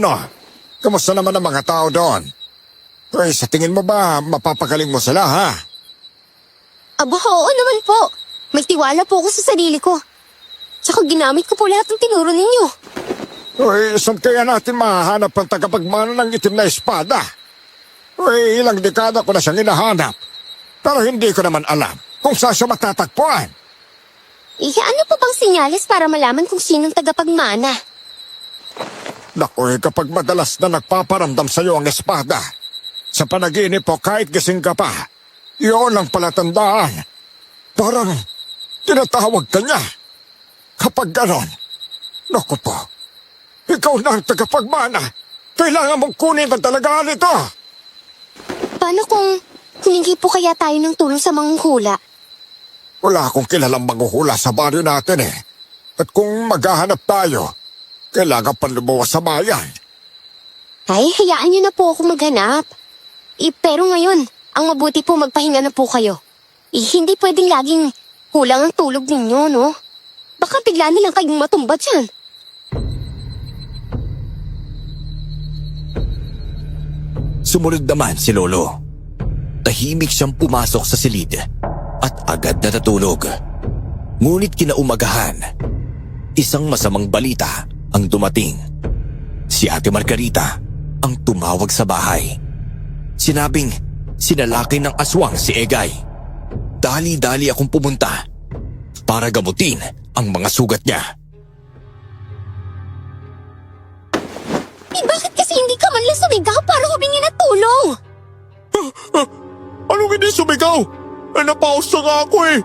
kamusta naman ang mga tao doon? Oy, sa tingin mo ba mapapagaling mo sila, ha? Aba, oo naman po. May tiwala po ako sa sarili ko. Tsaka ginamit ko po lahat ng tinuro ninyo. Oy, saan kaya natin mahahanap ang tagapagmana ng itim na espada? Uy, ilang dekada ko na siyang hinahanap. Pero hindi ko naman alam kung saan siya matatagpuan. Ano pa bang sinyalis para malaman kung sinong tagapagmana? Naku, kapag madalas na nagpaparamdam sa'yo ang espada, sa panaginip po kahit gising ka pa, yun ang palatandaan. Parang tinatawag ka niya. Kapag ganon, naku po, ikaw na ang tagapagmana. Kailangan mong kunin ang talagaan nito. Paano kung humingi po kaya tayo ng tulong sa manghula? Wala akong kilalang manghuhula sa baryo natin eh. At kung maghahanap tayo, kailangan pa lumuwas sa bayan. Ay, hayaan niyo na po ako maghanap. Pero ngayon, ang mabuti po magpahinga na po kayo. Hindi pwedeng laging kulang ang tulog ninyo, no? Baka bigla nilang kayong matumba dyan. Sumunod naman si Lolo. Tahimik siyang pumasok sa silid at agad na natulog. Ngunit kinaumagahan, isang masamang balita ang dumating. Si Ate Margarita ang tumawag sa bahay. Sinabing sinalakay ng aswang si Egay. Dali-dali akong pumunta para gamutin ang mga sugat niya. Bakit kasi hindi ka man lang sumigaw para humingi ng tulong? Anong hindi sumigaw? Napause na nga ako eh.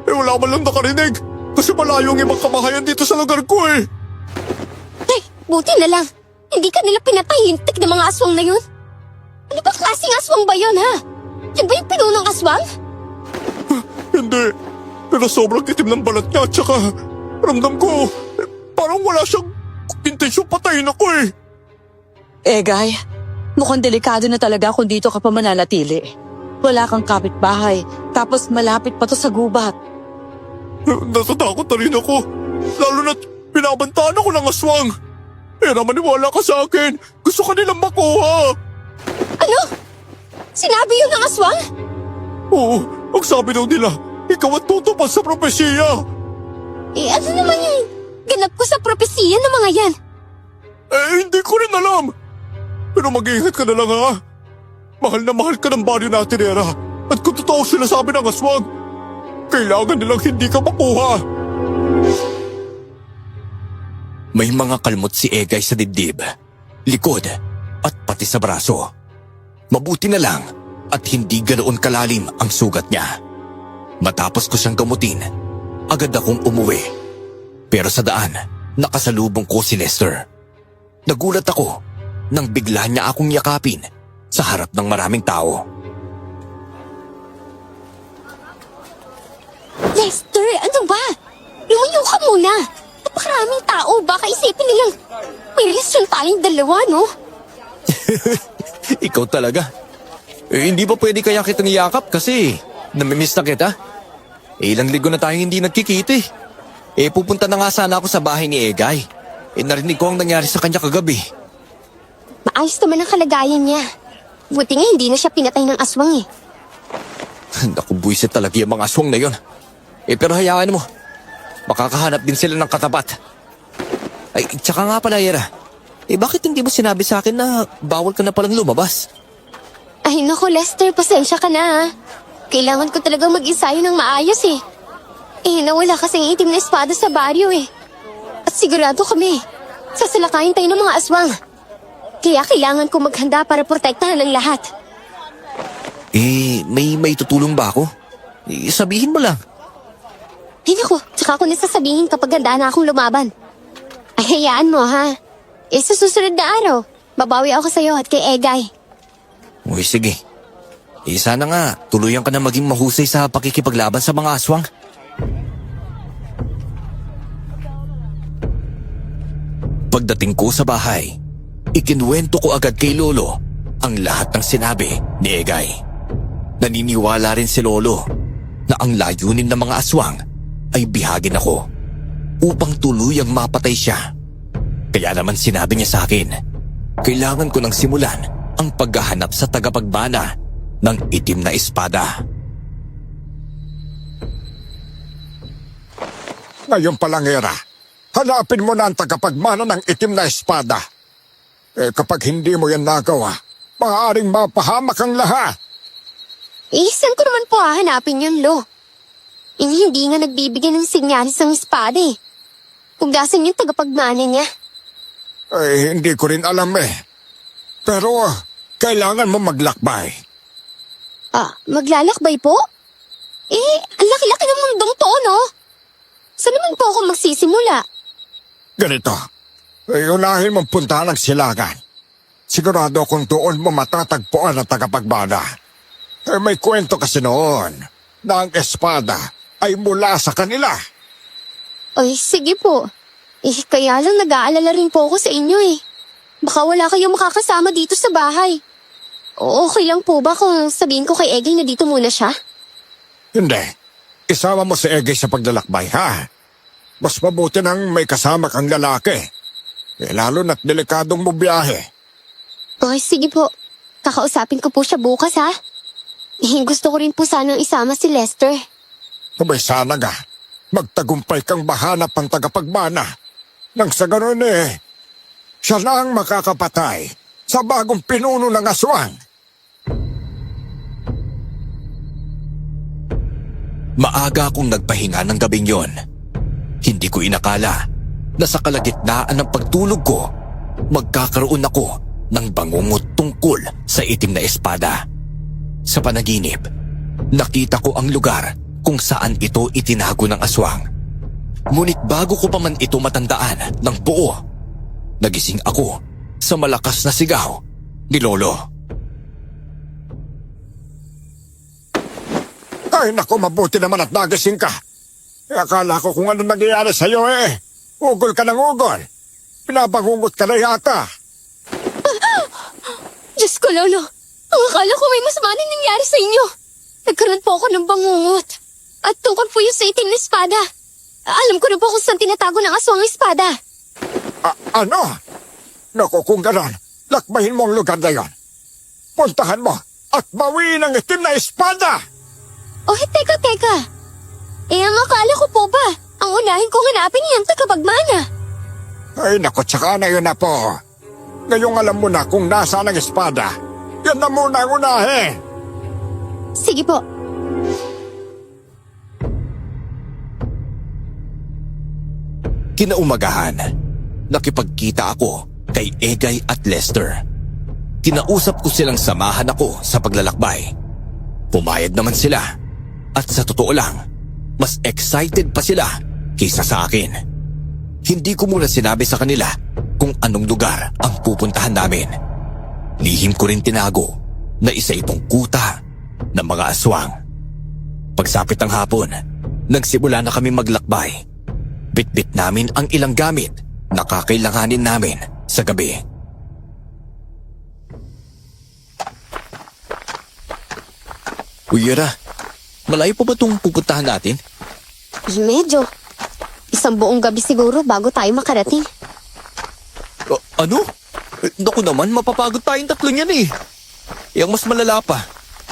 Wala man lang nakarinig kasi malayo ang ibang kabahayan dito sa lugar ko eh. Ay, buti na lang. Hindi ka nila pinatahintik ng mga aswang na yun. Ano ba klaseng aswang ba yun, ha? Yan ba yung pinunong aswang? Hindi. Pero sobrang itim ng balat niya at saka ramdam ko parang wala siyang intensyon patayin ako eh. Egay, mukhang delikado na talaga kung dito ka pa mananatili. Wala kang kapitbahay, tapos malapit pa to sa gubat. Natatakot na rin ako. Lalo na't binabantaan ako ng aswang. Maniwala ka sa akin. Gusto ka nilang makuha. Ano? Sinabi yun ng aswang? Oo, ang sabi daw nila, ikaw ang tutupad sa propesiya. Ano naman yung ganap ko sa propesiya ng mga yan? Hindi ko rin alam. Pero mag-iingat ka na lang ha. Mahal na mahal ka ng baryo natin, Era. At kung totoo sila sabi ng aswang, kailangan nilang hindi ka makuha. May mga kalmot si Egay sa dibdib, likod at pati sa braso. Mabuti na lang at hindi ganoon kalalim ang sugat niya. Matapos ko siyang gamutin, agad akong umuwi. Pero sa daan, nakasalubong ko si Lester. Nagulat ako nang bigla niya akong yakapin sa harap ng maraming tao. Lester, ano ba? Lumayo ka muna. Napakaraming tao. Baka isipin nilang may relasyon tayong dalawa, no? Ikaw talaga. Hindi ba pwede kaya kitang iyakap kasi namimiss na kita? Ilang linggo na tayong hindi nagkikita eh. Pupunta na nga sana ako sa bahay ni Egay. Narinig ko ang nangyari sa kanya kagabi. Maayos naman ang kalagayan niya. Buti nga hindi na siya pinatay ng aswang eh. Naku, buwisit talaga yung mga aswang na yun. Pero hayaan mo. Makakahanap din sila ng katapat. Ay, tsaka nga pala, Yera. Bakit hindi mo sinabi sa akin na bawal ka na palang lumabas? Ay naku, Lester, pasensya ka na ha. Kailangan ko talagang mag-ensayo ng maayos eh. Nawala kasing itim na espada sa baryo eh. At sigurado kami, sasalakayin tayo ng mga aswang. Kaya kailangan ko maghanda para protektahan ng lahat. May tutulong ba ako? Sabihin mo lang. Ay naku, tsaka ko nasasabihin kapag handa na akong lumaban. Ay hayaan mo ha. Sa susunod na araw, babawi ako sa'yo at kay Egay. Uy, sige. Sana nga, tuluyan ka na maging mahusay sa pakikipaglaban sa mga aswang. Pagdating ko sa bahay, ikinuwento ko agad kay Lolo ang lahat ng sinabi ni Egay. Naniniwala rin si Lolo na ang layunin ng mga aswang ay bihagin ako upang tuluyang mapatay siya. Kaya naman sinabi niya sa akin, kailangan ko nang simulan ang paghahanap sa tagapagbana ng itim na espada. Ngayon pa lang, Era. Hanapin mo na ang tagapagmana ng itim na espada. Kapag hindi mo yan nagawa, maaaring mapahamak ang lahat. Saan ko naman po hahanapin yun, Lo? Hindi nga nagbibigay ng sinyalis ang espada eh. Kung gasan yung tagapagmana niya. Hindi ko rin alam eh. Pero kailangan mo maglakbay. Maglalakbay po? Ang laki-laki ng mundong to, no? Saan naman po ako magsisimula? Ganito, unahin mong puntahan ang silangan. Sigurado kung doon mo matatagpuan ang tagapagbana. May kwento kasi noon na ang espada ay mula sa kanila. Ay, sige po. Kaya lang nag-aalala rin po ako sa inyo eh. Baka wala kayong makakasama dito sa bahay. Okay lang po ba kung sabihin ko kay Egay na dito muna siya? Hindi. Isama mo si Egay sa paglalakbay, ha? Mas mabuti nang may kasama kang lalaki. Lalo na't delikadong mo biyahe. Ay, sige po. Kakausapin ko po siya bukas, ha? Gusto ko rin po sanang isama si Lester. Abay sana nga, magtagumpay kang mahanap ang tagapagmana. Nang sa ganun siya na ang makakapatay sa bagong pinuno ng aswang. Maaga akong nagpahinga ng gabing yon. Hindi ko inakala na sa kalagitnaan ng pagtulog ko, magkakaroon ako ng bangungot tungkol sa itim na espada. Sa panaginip, nakita ko ang lugar kung saan ito itinago ng aswang. Ngunit bago ko pa man ito matandaan ng buo, nagising ako sa malakas na sigaw ni Lolo. Ay naku, mabuti naman at nagising ka. Akala ko kung ano nangyayari sa'yo eh. Ugol ka ng ugol. Pinabangungot ka na yata. Diyos ko, Lolo. Ang akala ko may masama na nangyari sa inyo. Nagkaroon po ako ng bangungot. At tungkol po yung sa itim na espada. Alam ko na po kung saan tinatago ng aswang ang espada. Ano? Naku, kung ganon, lakbayin mo ang lugar na yon. Puntahan mo at bawiin ang itim na espada. Oh, teka. Ang akala ko po ba, ang unahin kong hanapin niyang tagapagmana. Ay naku, tsaka na yun na po. Ngayong alam mo na kung nasaan ang espada, yan na muna ang unahin. Sige po. Kinaumagahan, nakipagkita ako kay Egay at Lester. Kinausap ko silang samahan ako sa paglalakbay. Pumayag naman sila at sa totoo lang, mas excited pa sila kaysa sa akin. Hindi ko muna sinabi sa kanila kung anong lugar ang pupuntahan namin. Lihim ko rin tinago na isa itong kuta ng mga aswang. Pagsapit ng hapon, nagsimula na kami maglakbay. Bitbit namin ang ilang gamit na kakailanganin namin sa gabi. Uy, Yara, malayo pa ba itong pupuntahan natin? Medyo. Isang buong gabi siguro bago tayo makarating. Ano? Naku naman, mapapagod tayong tatlo niyan eh. Yang mas malala pa,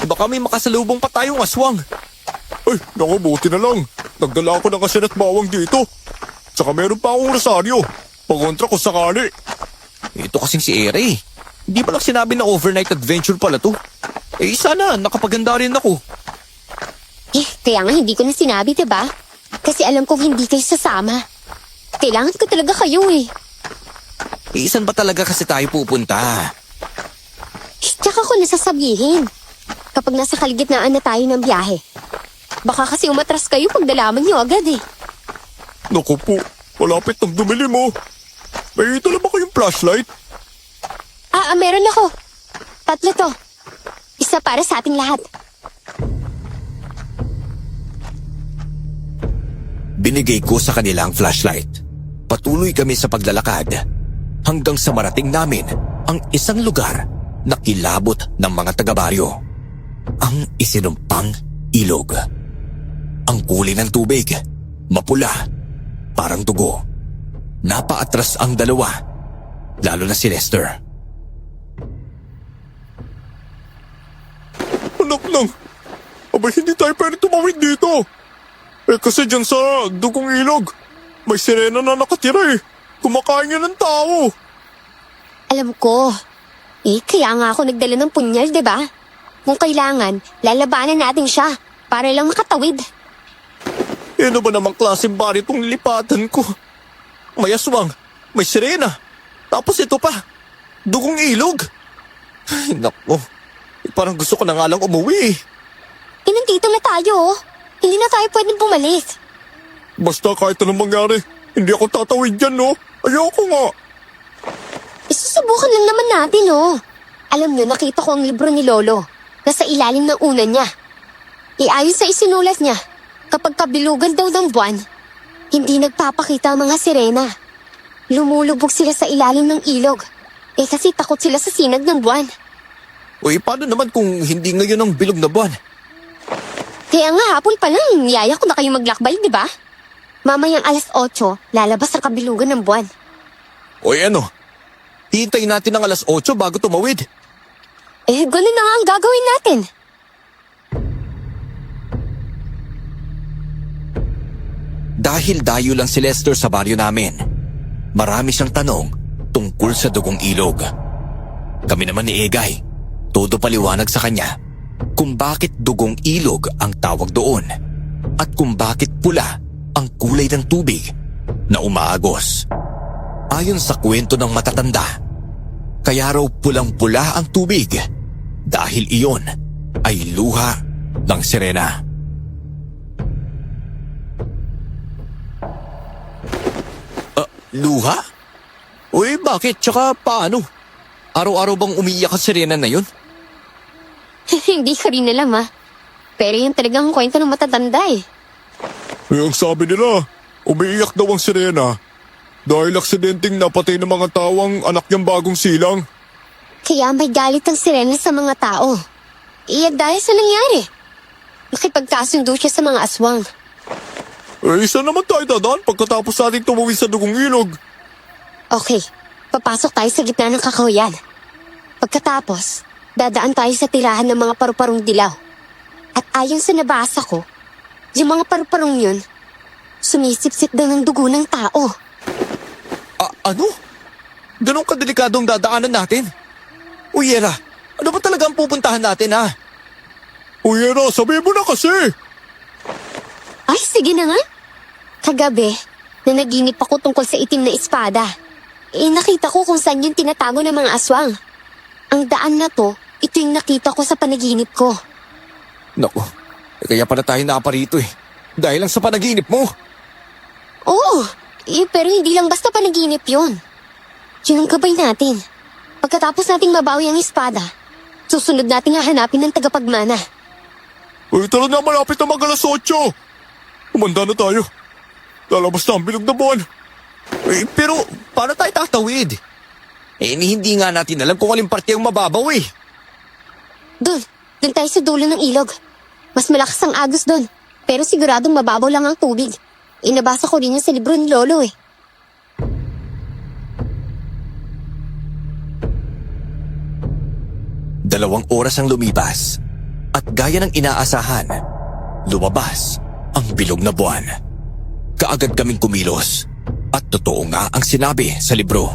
baka may makasalubong pa tayong aswang. Ay, naku, buti na lang. Nagdala ako ng asin at bawang dito. Tsaka meron pa akong rosaryo. Pagontra ko sakali. Ito kasing si Ere. Hindi pa lang sinabi na overnight adventure pala to. Eh sana nakapaganda rin ako. Kaya nga hindi ko na sinabi, diba? Kasi alam kong hindi kayo sasama. Kailangan ko talaga kayo eh. Saan ba talaga kasi tayo pupunta? Tsaka ko nasasabihin. Kapag nasa kaligitnaan na tayo ng biyahe. Baka kasi umatras kayo pag dalaman nyo agad eh. Naku po, malapit ng dumili mo. May dala ba kayong flashlight? Meron ako. 3 to. Isa para sa ating lahat. Binigay ko sa kanila ang flashlight. Patuloy kami sa paglalakad hanggang sa marating namin ang isang lugar na kilabot ng mga taga-baryo. Ang isinumpang ilog. Ang kulay ng tubig, mapula, parang dugo. Napaatras ang dalawa, lalo na si Lester. Anak lang, abay hindi tayo pwede tumawid dito. Kasi dyan sa dugong ilog, may sirena na nakatira eh. Kumakain yan ng tao. Alam ko. Kaya nga ako nagdala ng punyal, diba? Kung kailangan, lalabanan natin siya para lang makatawid. Ano ba namang klaseng bari itong lilipatan ko? May aswang, may sirena, tapos ito pa, dugong ilog. Ay, naku, parang gusto ko na nga lang umuwi. Nandito na tayo, oh. Hindi na tayo pwedeng bumalik. Basta kahit anong mangyari, hindi ako tatawid dyan, no? Ayoko nga. Isusubukan lang naman natin, oh. Alam nyo, nakita ko ang libro ni Lolo. Nasa ilalim ng una niya. Ayon sa isinulat niya, kapag kabilugan daw ng buwan, hindi nagpapakita ang mga sirena. Lumulubog sila sa ilalim ng ilog. Kasi takot sila sa sinag ng buwan. Uy, paano naman kung hindi ngayon ang bilog na buwan? Kaya nga hapon pa lang, yaya ko na kayo maglakbay, di ba? Mamayang 8:00, lalabas ang kabilugan ng buwan. Uy, ano? Hihintayin natin ang 8:00 bago tumawid. Ganun na nga ang gagawin natin. Dahil dayo lang si Lester sa baryo namin, marami siyang tanong tungkol sa dugong ilog. Kami naman ni Egay, todo paliwanag sa kanya kung bakit dugong ilog ang tawag doon at kung bakit pula ang kulay ng tubig na umaagos. Ayon sa kwento ng matatanda, kaya raw pulang-pula ang tubig dahil iyon ay luha ng sirena. Luha? Uy, bakit? Tsaka paano? Araw-araw bang umiiyak ang sirena na yun? Hindi ko rin alam Pero yung talagang kwento ng matatanda eh. Ang sabi nila, umiiyak daw ang sirena dahil aksidenteng napatay ng mga tawang anak niyang bagong silang. Kaya may galit ang sirena sa mga tao. Iyak dahil sa nangyari. Nakipagkasundo siya sa mga aswang. Isa naman tayo dadaan pagkatapos nating tumawid sa dugong ilog. Okay, papasok tayo sa gitna ng kakahuyan. Pagkatapos, dadaan tayo sa tirahan ng mga paru-parong dilaw. At ayon sa nabasa ko, yung mga paru-parong yun, sumisip-sip daw ng dugo ng tao. Ano? Ganong kadelikadong dadaanan natin? Uyera, ano ba talaga ang pupuntahan natin Uyera, sabi mo na kasi! Ay, sige na nga. Kagabi, nanaginip ako tungkol sa itim na espada. Nakita ko kung saan yung tinatago ng mga aswang. Ang daan na to, ito yung nakita ko sa panaginip ko. Naku, kaya pala tayo naparito Dahil lang sa panaginip mo. Oo, pero hindi lang basta panaginip yun. Yun ang gabay natin. Pagkatapos nating mabawi ang espada, susunod nating hahanapin ng tagapagmana. Uy, tara na, malapit na mag-alas 8. Umanda na tayo. Lalabas na ang bilog na buwan. Pero paano tayo tatawid? Hindi nga natin alam kung aling parte ang mababaw Doon tayo sa dulo ng ilog. Mas malakas ang agos doon, pero siguradong mababaw lang ang tubig. Nabasa ko rin yun sa libro ni Lolo 2 oras ang lumipas at gaya ng inaasahan, lumabas ang bilog na buwan. Kaagad kaming kumilos at totoo nga ang sinabi sa libro.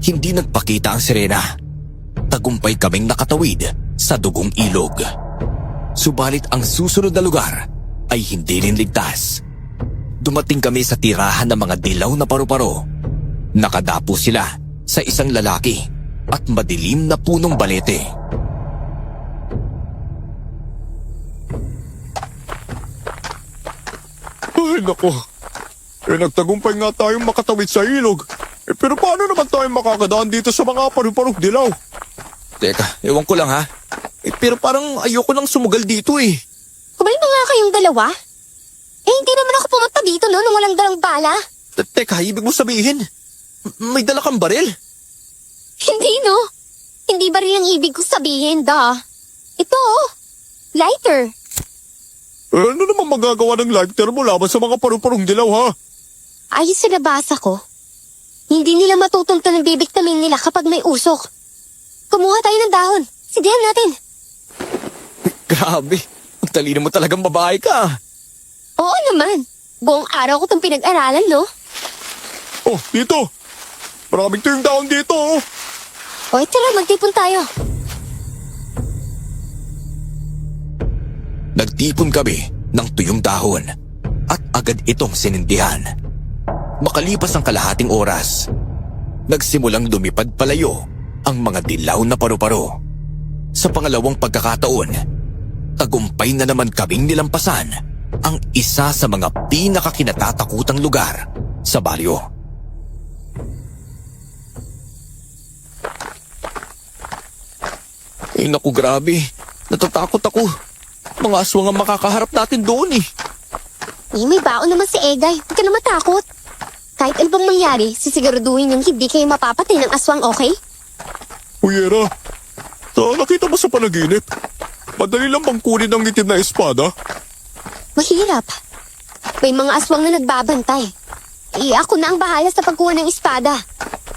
Hindi nagpakita ang sirena. Tagumpay kaming nakatawid sa dugong ilog. Subalit ang susunod na lugar ay hindi rin ligtas. Dumating kami sa tirahan ng mga dilaw na paru-paro. Nakadapo sila sa isang lalaki at madilim na punong balete. Ay, nako. Nagtagumpay nga tayong makatawid sa ilog. Pero paano naman tayo makakadaan dito sa mga paru-parong dilaw? Teka, ewan ko lang pero parang ayoko nang sumugal dito Kumalma nga kayong dalawa. Hindi naman ako pumunta dito nung walang dalang bala. Teka, ibig mo sabihin, may dala kang baril? Hindi no. Hindi ba rin ang ibig ko sabihin, Ito, lighter. Ano naman magagawa ng lighter mo laban sa mga paru-parong dilaw, ha? Ayos sa nabasa ko, hindi nila matutunto ng bibiktamin nila kapag may usok. Kumuha tayo ng dahon. Sidihan natin. Grabe, ang talino mo talagang babae ka. Oo naman. Buong araw ko itong pinag-aralan, no? Oh, dito. Maraming tuyong dahon dito, oh. O, tara, magtipon tayo. Nagtipon kami ng tuyong dahon at agad itong sinindihan. Makalipas ang kalahating oras, nagsimulang lumipad palayo ang mga dilaw na paru-paro. Sa pangalawang pagkakataon, tagumpay na naman kaming nilampasan ang isa sa mga pinakakinatatakutang lugar sa baryo. Naku, grabe. Natatakot ako. Mga aswang ang makakaharap natin doon May baon naman si Egay. Huwag ka na matakot. Kahit ano bang mangyari, sisiguraduhin yung hindi kayo mapapatay ng aswang, okay? Uyera, nakita mo sa panaginip? Madali lang bang kunin ang itim na espada? Mahirap. May mga aswang na nagbabantay. Ako na ang bahala sa pagkuha ng espada.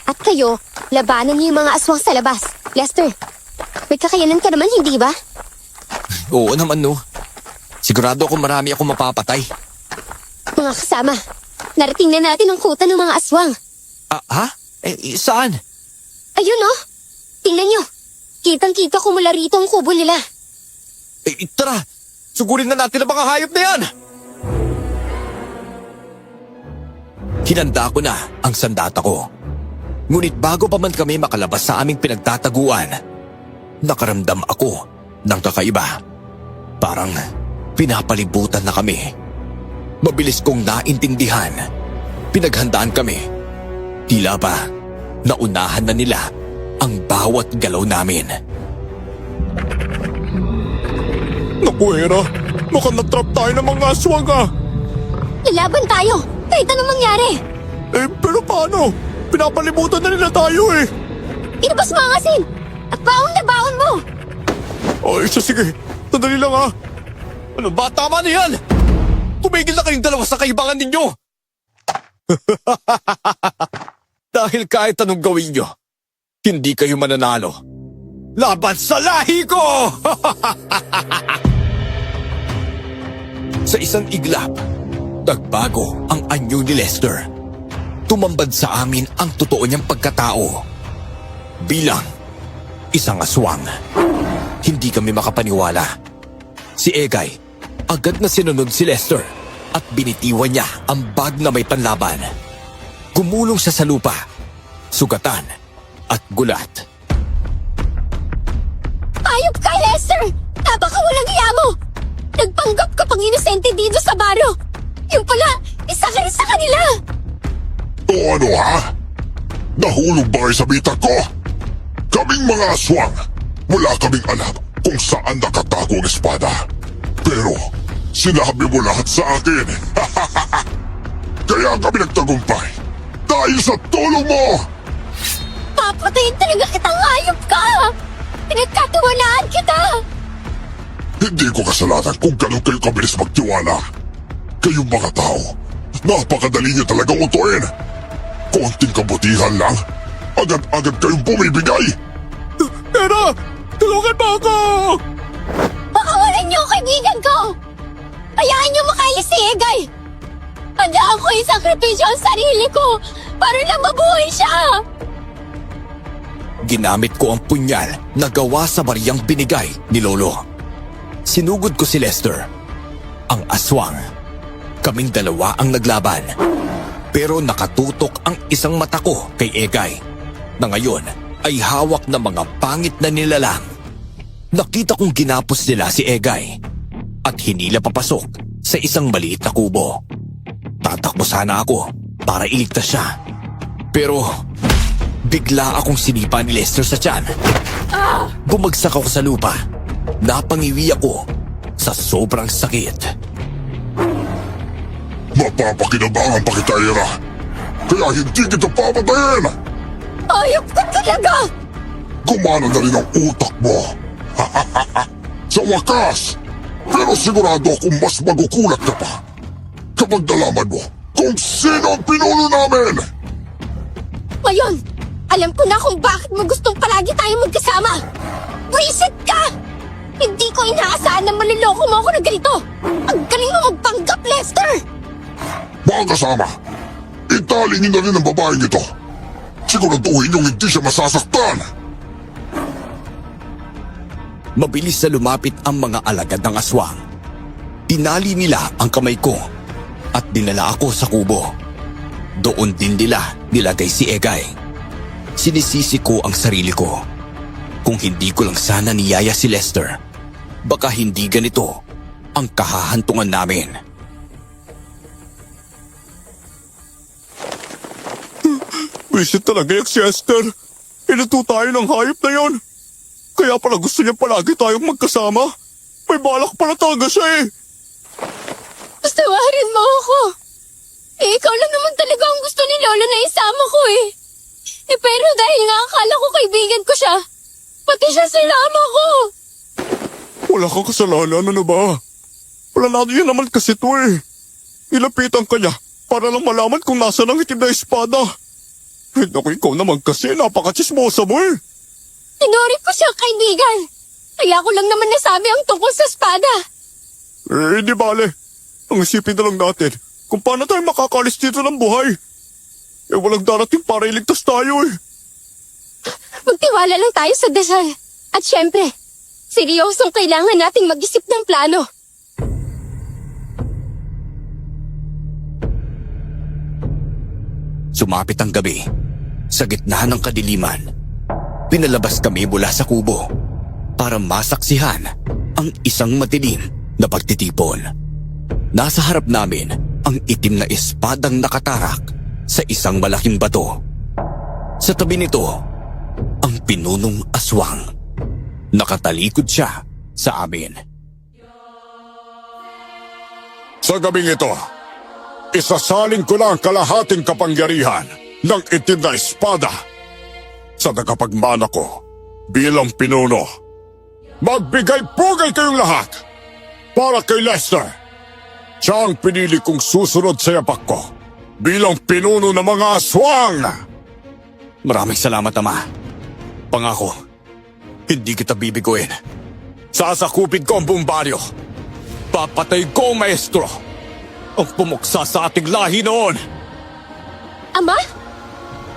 At kayo, labanan niyo yung mga aswang sa labas. Lester, may kakayanan ka naman, hindi ba? Oo naman, no. Sigurado ako marami akong mapapatay. Mga kasama, narating na natin ang kuta ng mga aswang. Ha? Saan? Ayun oh, Tingnan nyo. Kitang-kita ko mula rito ang kubo nila. Tara! Sugurin na natin ang mga hayop na yan! Hinanda ko na ang sandata ko. Ngunit bago pa man kami makalabas sa aming pinagtataguan, nakaramdam ako ng kakaiba. Parang pinapalibutan na kami. Mabilis kong naintindihan. Pinaghandaan kami. Tila ba naunahan na nila ang bawat galaw namin. Naku, Hera. Baka natrap tayo ng mga aswang Lalaban tayo, kahit anong mangyari. Pero paano? Pinapalibutan na nila tayo Inabas mo ang asin. At baon na baon mo. Sige. Sandali lang Ano ba? Tama na yan! Tumigil na kayong dalawa sa kaibangan ninyo! Dahil kahit anong gawin nyo, hindi kayo mananalo. Laban sa lahi ko! Sa isang iglap, nagbago ang anyo ni Lester. Tumambad sa amin ang totoo niyang pagkatao. Bilang isang aswang. Hindi kami makapaniwala. Si Egay, agad na sinunod si Lester at binitiwan niya ang bag na may panlaban. Gumulong siya sa lupa, sugatan at gulat. Ayop ka, Lester! Napakawalang iya mo! Nagpanggap ka pang inosente dito sa baro! Yung pala, isa ka rin sa kanila! O ano Nahulog ba kayo sa bitak ko? Kaming mga aswang, wala kaming alam kung saan nakatago ang espada. Pero, sinabi mo lahat sa akin. Kaya kami nagtagumpay. Dahil sa tulong mo! Papatayin talaga kitang ayop ka! Pinagkatiwalaan kita! Hindi ko kasalanan kung ganun kayo kabilis magtiwala. Kayong mga tao, napakadali niyo talagang utuin. Konting kabutihan lang, agad-agad kayong bumibigay. Hera! Tulungan mo ako! Pakawalan niyo ang kaibigan ko! Hayaan niyo makaalis si Egay! Handa ako isakripisyo ang sarili ko para lang mabuhay siya! Ginamit ko ang punyal na gawa sa bariyang binigay ni Lolo. Sinugod ko si Lester, ang aswang. Kaming dalawa ang naglaban. Pero nakatutok ang isang mata ko kay Egay, na ngayon ay hawak na mga pangit na nilalang. Nakita kong ginapos nila si Egay at hinila papasok sa isang maliit na kubo. Tatakbo sana ako para iligtas siya. Pero bigla akong sinipa ni Lester sa tiyan. Bumagsak ako sa lupa. Napangiwi ako sa sobrang sakit. Mapapakinabangan pa kita, Hera. Kaya hindi kita papatayin. Ayop ka talaga! Gumana na rin ang utak mo. Sa wakas! Pero sigurado akong mas magukulat ka pa kapag nalaman mo kung sino ang pinuno namin! Ngayon, alam ko na kung bakit mo gustong palagi tayong magkasama! Buisit ka! Hindi ko inaasahan na maliloko mo ako na ganito! Ang galing mo magpanggap, Lester! Mga kasama, itali niyo na rin ang babaeng ito. Siguraduhin yung hindi siya masasaktan. Mabilis na lumapit ang mga alagad ng aswang. Tinali nila ang kamay ko at dinala ako sa kubo. Doon din nila nilagay si Egay. Sinisisi ko ang sarili ko. Kung hindi ko lang sana niyaya si Lester, baka hindi ganito ang kahahantungan namin. Visit talaga yung si Esther. Inuto tayo ng hayop na yon. Kaya pala gusto niya palagi tayong magkasama. May balak pala talaga siya Pastawarin mo ako. Ikaw lang naman talaga ang gusto ni Lolo na isama ko pero dahil nga akala ko kaibigan ko siya, pati siya sinama ko. Wala kang kasalanan, ano ba? Planado yan naman kasi ito Nilapitan ka niya para lang malaman kung nasa ang itim na espada. Naku, ikaw naman kasi napaka-chismosa mo Tinuri ko siya kaibigan. Kaya ko lang naman nasabi ang tungkol sa espada. Di bale. Ang isipin na lang natin kung paano tayo makakalis dito ng buhay. Walang darating para iligtas tayo Magtiwala lang tayo sa dasal. At syempre, seryosong kailangan nating mag-isip ng plano. Sumapit ang gabi. Sa gitna ng kadiliman, pinalabas kami mula sa kubo para masaksihan ang isang madilim na pagtitipon. Nasa harap namin ang itim na espadang nakatarak sa isang malaking bato. Sa tabi nito, ang pinunong aswang. Nakatalikod siya sa amin. Sa gabing ito, isasalin ko lang ang kalahating kapangyarihan ng itim na espada sa tagapagmana ko bilang pinuno. Magbigay-pugay kayong lahat para kay Lester. Siya ang pinili kong susunod sa yapak ko bilang pinuno ng mga aswang. Maraming salamat, Ama. Pangako, hindi kita bibiguin. Sasakupin ko ang buong baryo. Papatay ko ang maestro. Ang pumuksa sa ating lahi noon. Ama?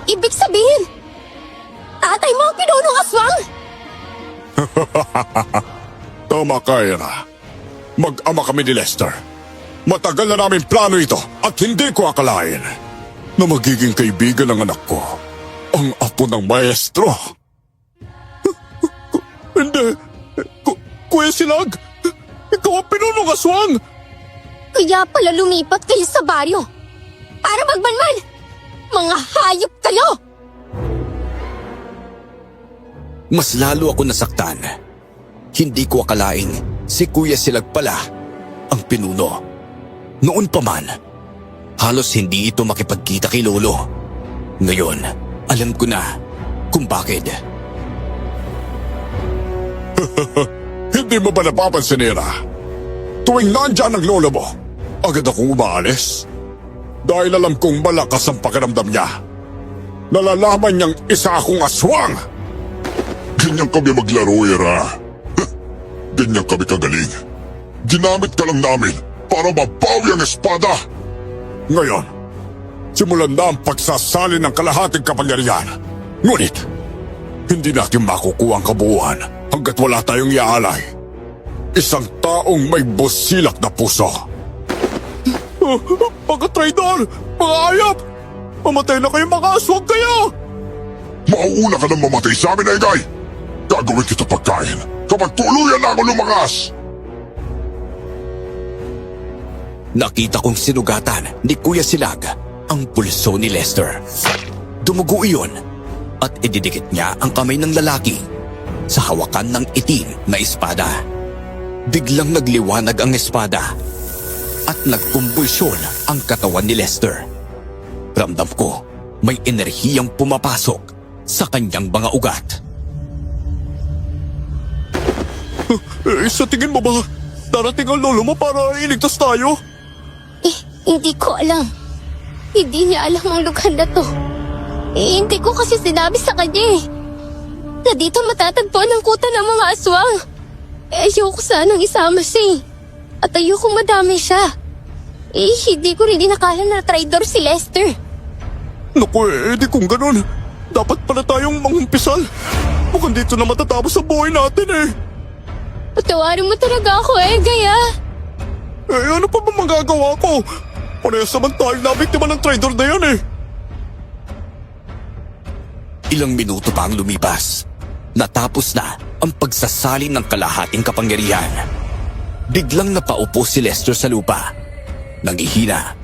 Ibig sabihin, tatay mo ang pinunong aswang? Tama ka, Era. Mag-ama kami ni Lester. Matagal na namin plano ito at hindi ko akalain na magiging kaibigan ng anak ko ang apo ng maestro. Hindi. Kuya Silag, ikaw ang pinunong aswang. Kaya pala lumipat kayo sa baryo. Para magbanman. Mga hayop kayo! Mas lalo ako nasaktan. Hindi ko akalain si Kuya Silag pala ang pinuno. Noon pa man, halos hindi ito makipagkita kay Lolo. Ngayon, alam ko na kung bakit. Hindi mo ba napapansin, Era? Tuwing nandyan ang lolo mo, agad akong umaalis. Dahil alam kong malakas ang pakiramdam niya. Nalalaman niyang isa akong aswang. Ganyan kami maglaro, Era. Ganyan kami kagaling. Ginamit ka lang namin para mabawi ang espada. Ngayon, simulan na ang pagsasali ng kalahating kapangyarihan. Ngunit, hindi natin makukuha ang kabuuan hanggat wala tayong iaalay. Isang taong may busilak na puso. Mga traidor! Mga ayap! Mamatay na kayo, mga aswang kayo! Mauuna ka nang mamatay sa amin, Egay! Gagawin kita pagkain kapag tuluyan na ako lumangas! Nakita kong sinugatan ni Kuya Silag ang pulso ni Lester. Dumugo iyon at ididikit niya ang kamay ng lalaki sa hawakan ng itim na espada. Biglang nagliwanag ang espada at nagkumbulsyon ang katawan ni Lester. Ramdam ko may enerhiyang pumapasok sa kanyang mga ugat. Sa tingin mo ba, darating ang lolo mo para iligtas tayo? Hindi ko alam. Hindi niya alam ang lugar na to. Hindi ko kasi sinabi sa kanya na dito matatagpuan ang kuta ng mga aswang. Ayoko sanang isama siya at ayokong madami siya. Hindi ko rin inakala na traidor si Lester. Naku, di kung ganun, dapat pala tayong mangumpisal. Mukhang dito na matatapos sa buhay natin. Patawarin mo talaga ako, Gaya. Ano pa ba magagawa ko? Parehas naman tayo nabiktima ng traidor na yan. Ilang minuto pa ang lumipas. Natapos na ang pagsasalin ng kalahating kapangyarihan. Biglang napaupo si Lester sa lupa. Nangihina,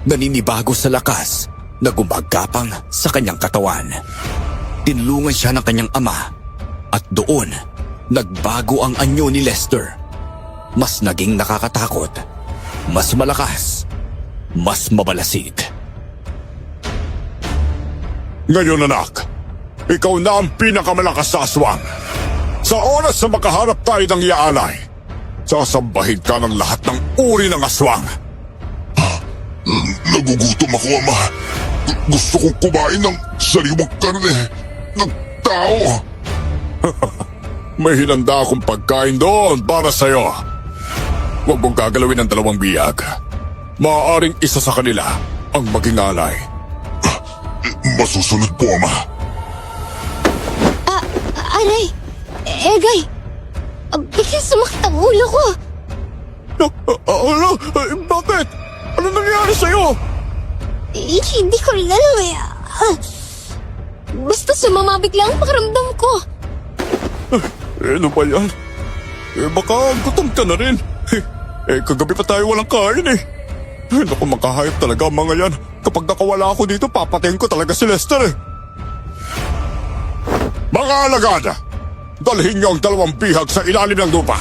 naninibago sa lakas na gumagapang sa kanyang katawan. Tinulungan siya ng kanyang ama at doon nagbago ang anyo ni Lester. Mas naging nakakatakot, mas malakas, mas mabalasid. Ngayon, anak, ikaw na ang pinakamalakas sa aswang. Sa oras na makaharap tayo ng iaalay, sasambahin ka ng lahat ng uri ng aswang. Nagugutom ako, Ama. Gusto kong kumain ng sariwang karne ng tao. May hinanda akong pagkain doon para sa'yo. Huwag mong gagalawin ang 2 biyag. Maaaring isa sa kanila ang maging alay. Masusunod po, Ama. Aray! Egay! Biglang sumakit ang ulo ko. Ano? Bakit? Ano nangyari sa'yo? Hindi ko rin alam eh. Basta sumama bigla ang pakiramdam ko. Ano ba yan? Baka gutom ka na rin. Kagabi pa tayo walang kain eh. Naku, makahayop talaga ang mga yan. Kapag nakawala ako dito, papatayin ko talaga si Lester eh. Mga alagad, dalhin niyo ang 2 bihag sa ilalim ng lupa.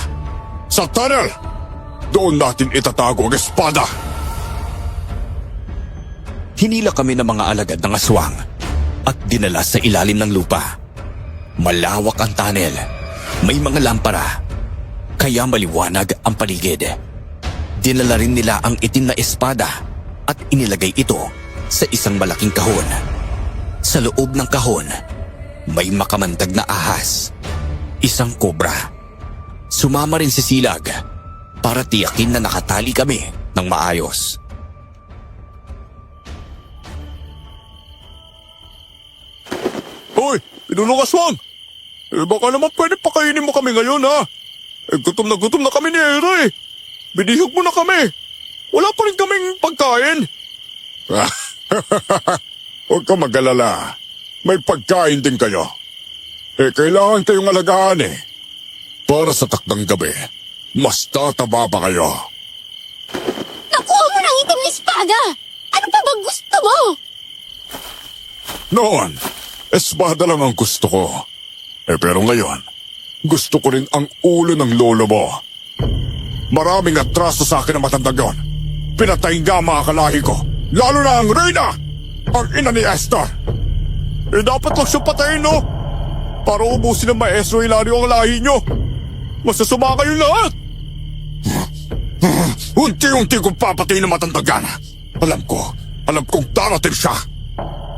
Sa tunnel, doon natin itatago ang espada. Hinila kami ng mga alagad ng aswang at dinala sa ilalim ng lupa. Malawak ang tunnel. May mga lampara. Kaya maliwanag ang paligid. Dinala rin nila ang itim na espada at inilagay ito sa isang malaking kahon. Sa loob ng kahon, may makamandag na ahas. Isang kobra. Sumama rin si Silag para tiyakin na nakatali kami ng maayos. Hoy, pinulong aswang! Baka naman pwede pakainin mo kami ngayon ha? Gutom na kami ni Era eh. Binihog mo na kami. Wala pa rin kaming pagkain. Huwag ka mag-alala. May pagkain din kayo. Kailangan kayong alagaan eh. Para sa takdang gabi, mas tataba pa kayo. Nakuha mo ng itim na espada! Ano pa ba gusto mo? Noon, espada lang ang gusto ko. Pero ngayon, gusto ko rin ang ulo ng lolo mo. Maraming atraso sa akin ang matandang yon. Pinatay nga mga kalahi ko. Lalo na ang Reyna! Ang ina ni Esther! Dapat lang siyang patayin, no? Para ubusin ng Maestro Hilario ang lahi nyo. Masasama kayong lahat! Unti-unti kong papatayin ng matandang yan. Alam kong darating siya.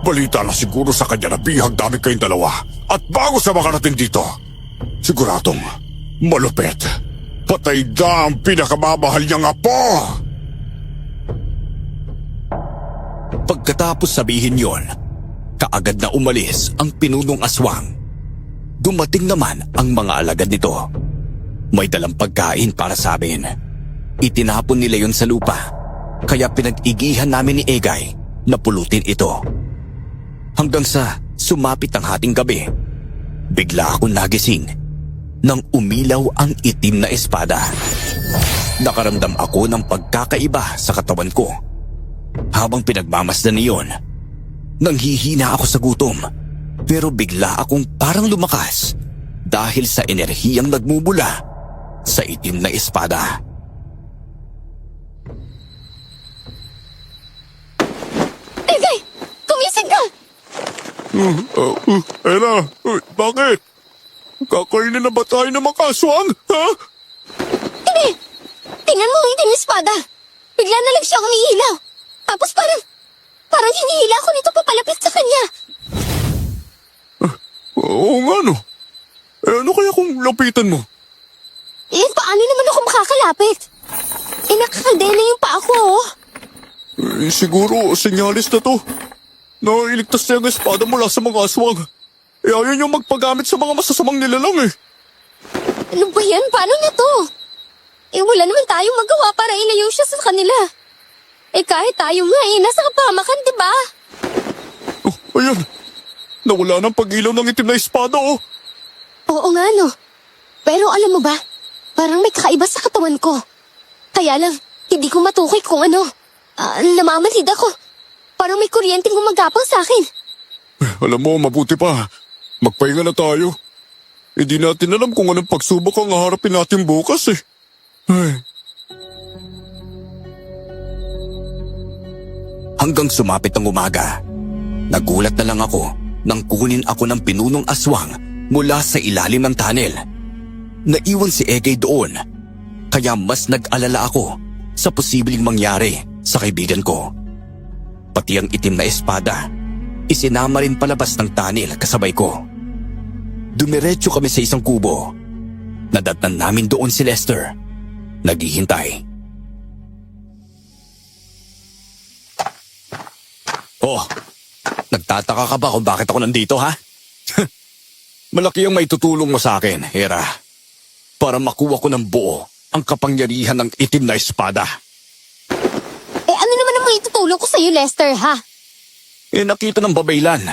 Balita na siguro sa kanya na bihag dami kayong dalawa. At bago siya makarating dito, siguradong malupit. Patay na ang pinakamamahal niyang apo! Pagkatapos sabihin yon, kaagad na umalis ang pinunong aswang. Dumating naman ang mga alagad nito. May dalang pagkain para sa amin. Itinapon nila yon sa lupa, kaya pinag-igihan namin ni Egay na pulutin ito. Hanggang sa sumapit ang hating gabi, bigla akong nagising nang umilaw ang itim na espada. Nakaramdam ako ng pagkakaiba sa katawan ko. Habang pinagmamasdan niyon, nanghihina ako sa gutom, pero bigla akong parang lumakas dahil sa enerhiyang nagmumula sa itim na espada. Egay! Kumisig ka! Era, bakit? Kakainin na ba tayo ng mga aswang? Ha? Hindi! Tingnan mo ang itim na espada! Bigla na lang siya umiilaw. Tapos parang hinihila ako nito papalapit sa kanya. Oo nga no. Ano kaya kung lapitan mo? Paano naman ako makakalapit? Nakakaldena yung paa ko, oh. Siguro, senyalis na to. Iligtas niya ang espada mula sa mga aswang. Ayaw niyong magpagamit sa mga masasamang nilalang eh. Ano ba yan? Paano na to? Wala naman tayong magawa para ilayo siya sa kanila. Kahit tayo nga nasa kapamakan, di ba? Oh, ayan. Nawala ng pag-ilaw ng itim na espada oh. Oo nga, no. Pero alam mo ba, parang may kakaiba sa katawan ko. Kaya lang, hindi ko matukoy kung ano. Namamanhid ako. Parang may kuryenteng gumagapang sa akin. Alam mo, mabuti pa. Magpahinga na tayo. Hindi natin alam kung anong pagsubok ang haharapin natin bukas eh. Ay. Hanggang sumapit ang umaga, nagulat na lang ako nang kunin ako ng pinunong aswang mula sa ilalim ng tunnel. Naiwan si Egay doon, kaya mas nag-alala ako sa posibleng mangyari sa kaibigan ko. Pati ang itim na espada, isinama rin palabas ng tunnel kasabay ko. Dumiretso kami sa isang kubo. Nadatnan namin doon si Lester, naghihintay. Oh, nagtataka ka ba kung bakit ako nandito, ha? Malaki ang may tutulong mo sa akin, Hera. Para makuha ko ng buo ang kapangyarihan ng itim na espada. Ano naman ang maitutulong ko sa'yo, Lester, ha? Nakita ng babaylan.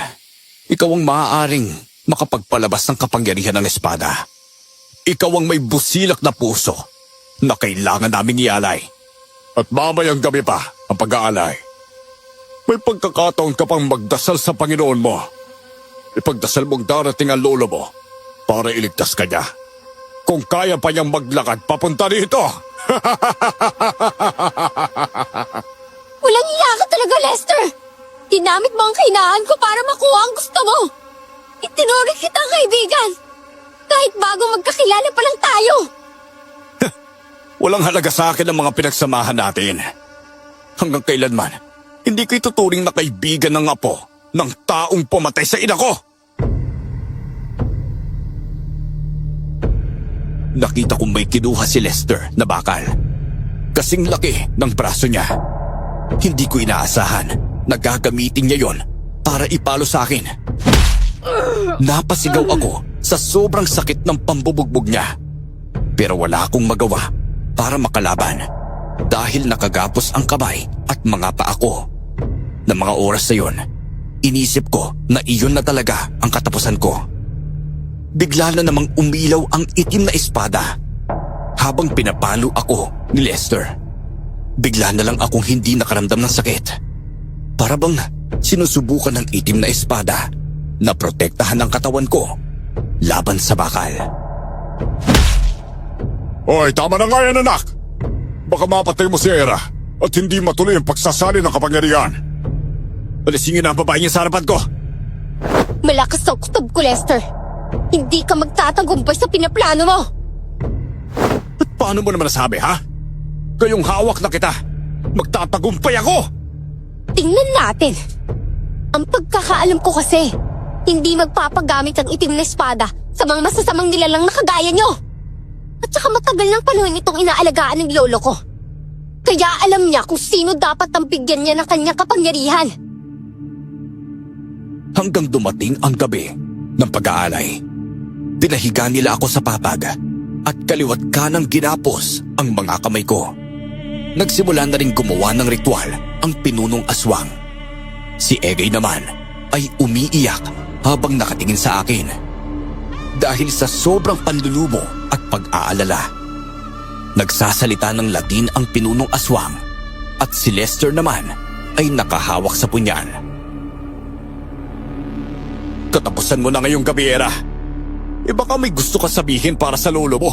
Ikaw ang maaaring makapagpalabas ng kapangyarihan ng espada. Ikaw ang may busilak na puso na kailangan naming ialay. At mamayang gabi pa ang pag-aalay. May pagkakataon ka pang magdasal sa Panginoon mo. Ipagdasal mong darating ang lolo mo para iligtas ka niya. Kung kaya pa niyang maglakad papunta dito. Walang iya ka talaga, Lester! Ginamit mo ang kahinaan ko para makuha ang gusto mo! Itinuri kitang kaibigan! Kahit bago magkakilala pa lang tayo! Walang halaga sa akin ang mga pinagsamahan natin. Hanggang kailanman, hindi ko ituturing na kaibigan ng apo ng taong pumatay sa ina ko. Nakita kong may kinuha si Lester na bakal. Kasing laki ng braso niya. Hindi ko inaasahan na gagamitin niya yon para ipalo sa akin. Napasigaw ako sa sobrang sakit ng pambubugbog niya. Pero wala akong magawa para makalaban dahil nakagapos ang kamay at mga paa ko. Na mga oras na yon, inisip ko na iyon na talaga ang katapusan ko. Bigla na namang umilaw ang itim na espada habang pinapalo ako ni Lester. Bigla na lang akong hindi nakaramdam ng sakit. Para bang sinusubukan ng itim na espada na protektahan ang katawan ko laban sa bakal. Hoy, tama na nga yan, anak! Baka mapatay mo si Hera at hindi matuloy ang pagsasali ng kapangyarihan. Alisingin na ang babae niya sa harapan ko. Malakas ang kutob ko, Lester! Hindi ka magtatagumpay sa pinaplano mo! At paano mo naman nasabi, ha? Kayong hawak na kita, magtatagumpay ako! Tingnan natin! Ang pagkakaalam ko kasi, hindi magpapagamit ang itim na espada sa mga masasamang nilalang na kagaya nyo! At saka matagal ng panahon itong inaalagaan ng lolo ko. Kaya alam niya kung sino dapat ang bigyan niya ng kanyang kapangyarihan. Hanggang dumating ang gabi ng pag-aalay. Pinahiga nila ako sa papag at kaliwat kanang ginapos ang mga kamay ko. Nagsimula na rin gumawa ng ritual ang pinunong aswang. Si Egay naman ay umiiyak habang nakatingin sa akin. Dahil sa sobrang panlulumo at pag-aalala. Nagsasalita ng Latin ang pinunong aswang at si Lester naman ay nakahawak sa punyal. Katapusan mo na ngayong gabi, Hera. Baka may gusto ka sabihin para sa lolo mo.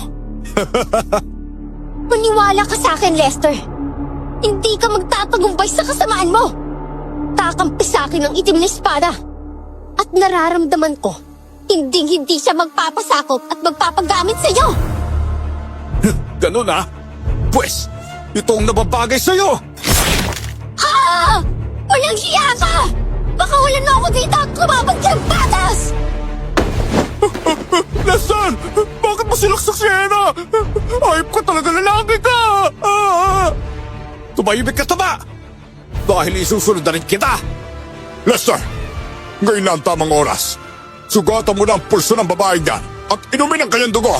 Maniwala ka sa akin, Lester. Hindi ka magtatagumpay sa kasamaan mo. Kakampi sa akin ang itim na espada. At nararamdaman ko, hindi siya magpapasakop at magpapagamit sa iyo. Ganun ha? Pwes, ito ang nababagay sa'yo! Ah! Walang hiya ka! Baka wala na ako dito at kumabag ng patas! Lester! Bakit mo silaksak si Hera? Ayop ka talaga, lalaki ka! Tumahimik ka, taba! Dahil isusunod na rin kita! Lester, ngayon na ang tamang oras. Sugatan mo na ang pulso ng babae niyan at inumin ang kanyang dugo.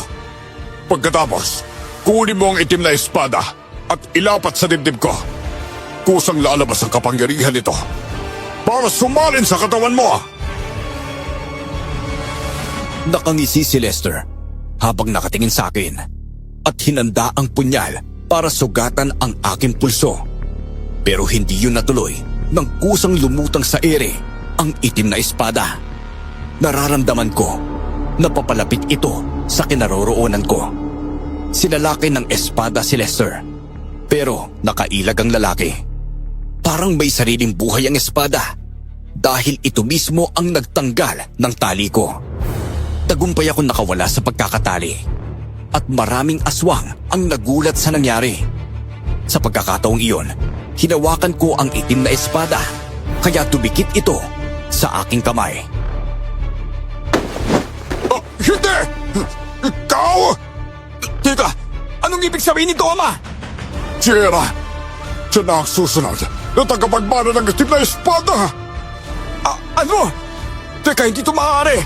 Pagkatapos, kunin mo ang itim na espada at ilapat sa dibdib ko. Kusang lalabas ang kapangyarihan nito para sumalin sa katawan mo. Nakangisi si Lester habang nakatingin sa akin at hinanda ang punyal para sugatan ang aking pulso. Pero hindi yun natuloy nang kusang lumutang sa ere ang itim na espada. Nararamdaman ko na papalapit ito sa kinaroroonan ko. Sinalaki ng espada si Lester, pero nakailag ang lalaki. Parang may sariling buhay ang espada dahil ito mismo ang nagtanggal ng tali ko. Tagumpay ako nakawala sa pagkakatali at maraming aswang ang nagulat sa nangyari. Sa pagkakataong iyon, hinawakan ko ang itim na espada kaya tumikit ito sa aking kamay. Hindi! Ikaw! Teka, anong ibig sabihin nito, Ama? Si Hera, siya na ang susunod na tagapagmana ng itim na espada! Ano? Teka, hindi ito maaari.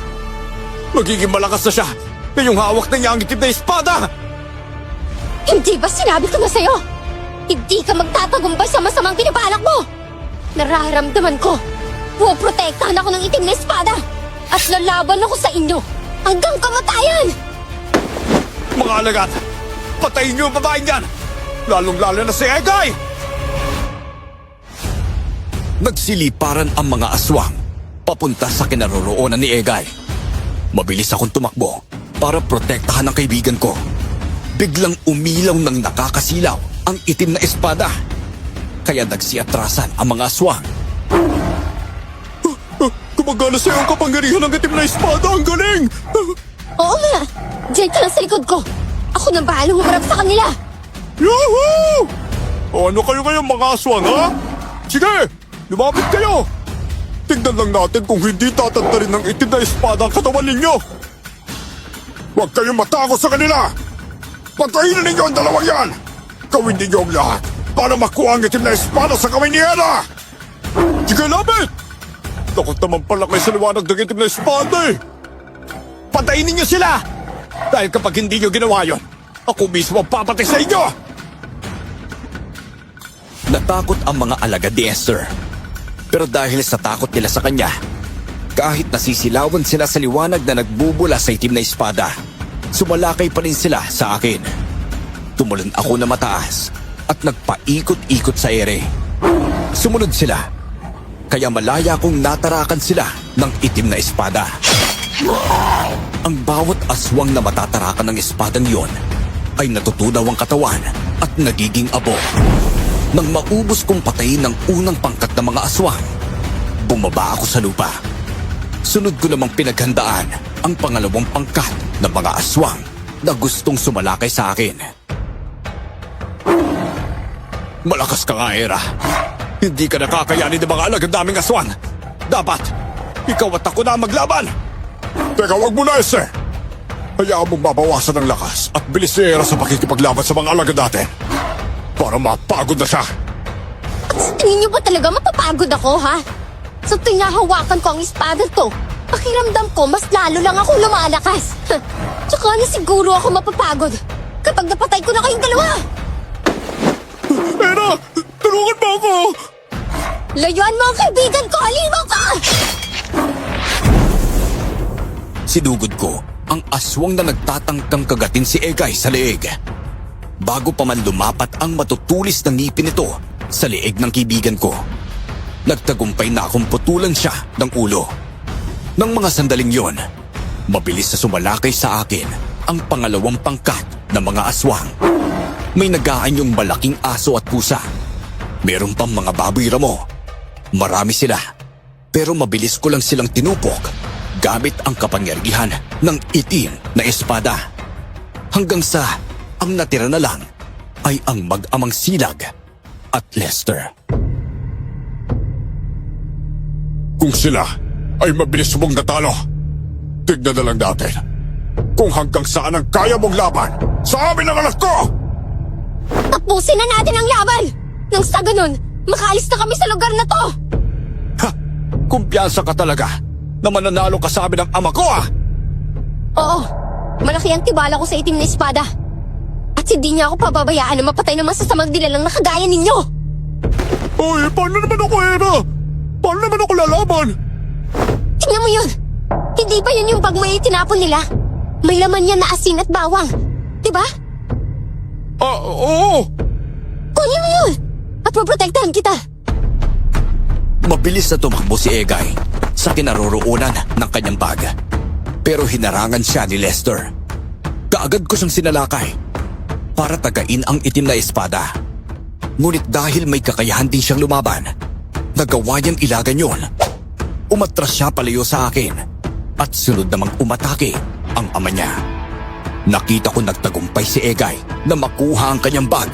Magiging malakas na siya. Ngayong hawak na niya ang itim na espada. Hindi ba sinabi ko na sa'yo? Hindi ka magtatagumpay sa masamang pinabalak mo! Nararamdaman ko, puprotektahan ako ng itim na espada at lalaban ako sa inyo hanggang kamatayan! Mga alagad, patayin niyo ang babaeng yan! Lalong-lalo na si Egay! Nagsiliparan ang mga aswang papunta sa kinaroroonan ni Egay. Mabilis akong tumakbo para protektahan ang kaibigan ko. Biglang umilaw ng nakakasilaw ang itim na espada. Kaya nagsiatrasan ang mga aswang. Gumagana sa'yo ang kapangyarihan ng itim na espada. Ang galing! Oo nga! Diyan ka lang sa likod ko! Ako nang bahalang humarap sa kanila! Yahoo! Ano kayo kayong mga aswang, ha? Sige! Lumapit kayo! Tignan lang natin kung hindi tatantarin ng itim na espada ang katawan ninyo! Huwag kayong matakot sa kanila! Patayin ninyo ang dalawang yan! Gawin ninyo ang lahat para makuha ang itim na espada sa kamay ni Ella! Sige, lapit! Takot naman pala kayo sa liwanag ng itim na espada eh! Patayin ninyo sila! Dahil kapag hindi nyo ginawa yun, ako mismo ang papatay sa inyo! Natakot ang mga alagad ni Esther. Pero dahil sa takot nila sa kanya, kahit nasisilawan sila sa liwanag na nagbubula sa itim na espada, sumalakay pa rin sila sa akin. Tumulan ako na mataas at nagpaikot-ikot sa ere. Sumunod sila, kaya malaya kong natarakan sila ng itim na espada. Ang bawat aswang na matatarakan ng espadang yon ay natutunaw ang katawan at nagiging abo. Nang maubos kong patayin ng unang pangkat ng mga aswang, bumaba ako sa lupa. Sunod ko namang pinaghandaan ang pangalawang pangkat ng mga aswang na gustong sumalakay sa akin. Malakas ka nga, Era. Hindi ka nakakayanin ng mga alagad naming aswang. Dapat, ikaw at ako na ang maglaban. Teka, wag mo na, Esther! Hayaan mong mabawasan ang lakas at bilis ni Era sa pakikipaglaban sa mga alagad natin. Para mapagod na siya. At sa tingin niyo ba talaga mapapagod ako, ha? Sa tinahawakan ko ang espada to, pakiramdam ko mas lalo lang ako lumalakas. Tsaka na siguro ako mapapagod kapag napatay ko na kayong dalawa. Era, tulungan mo ako! Layuan mo ang kaibigan ko! Halimaw ka! Sinugod ko ang aswang na nagtatangkang kagatin si Egay sa leeg. Bago pa man lumapat ang matutulis na ngipin nito sa leeg ng kaibigan ko, nagtagumpay na akong putulan siya ng ulo. Nang mga sandaling yon, mabilis na sumalakay sa akin ang pangalawang pangkat ng mga aswang. May nag-aanyong malaking aso at pusa. Meron pang mga baboy ramo. Marami sila, pero mabilis ko lang silang tinupok gamit ang kapangyarihan ng itim na espada. Hanggang sa ang natira na lang ay ang mag-amang Silag at Lester. Kung sila ay mabilis mong natalo, tignan na lang natin kung hanggang saan ang kaya mong laban sa amin ang anak ko! Tapusin na natin ang laban! Nang sa ganun, makaalis na kami sa lugar na to! Ha! Kumpiyansa ka talaga na mananalo ka sa amin ng ama ko, ah! Oo, malaki ang tibala ko sa itim na espada. At hindi niya ako pababayaan na mapatay ng masasamang nilalang na kagaya ninyo! Ay, paano naman ako, Era? Paano naman ako lalaban? Tingnan mo yun! Hindi ba yun yung bag may tinapon nila? May laman niya na asin at bawang. Diba? Oo! Kunin mo yun! At poprotektahan kita! Mabilis na tumakbo si Egay sa kinaroroonan ng kanyang bag. Pero hinarangan siya ni Lester. Kaagad ko siyang sinalakay para tagain ang itim na espada. Ngunit dahil may kakayahan din siyang lumaban, nagawa niyang ilagan yon. Umatras siya palayo sa akin at sunod namang umatake ang ama niya. Nakita ko nagtagumpay si Egay na makuha ang kanyang bag.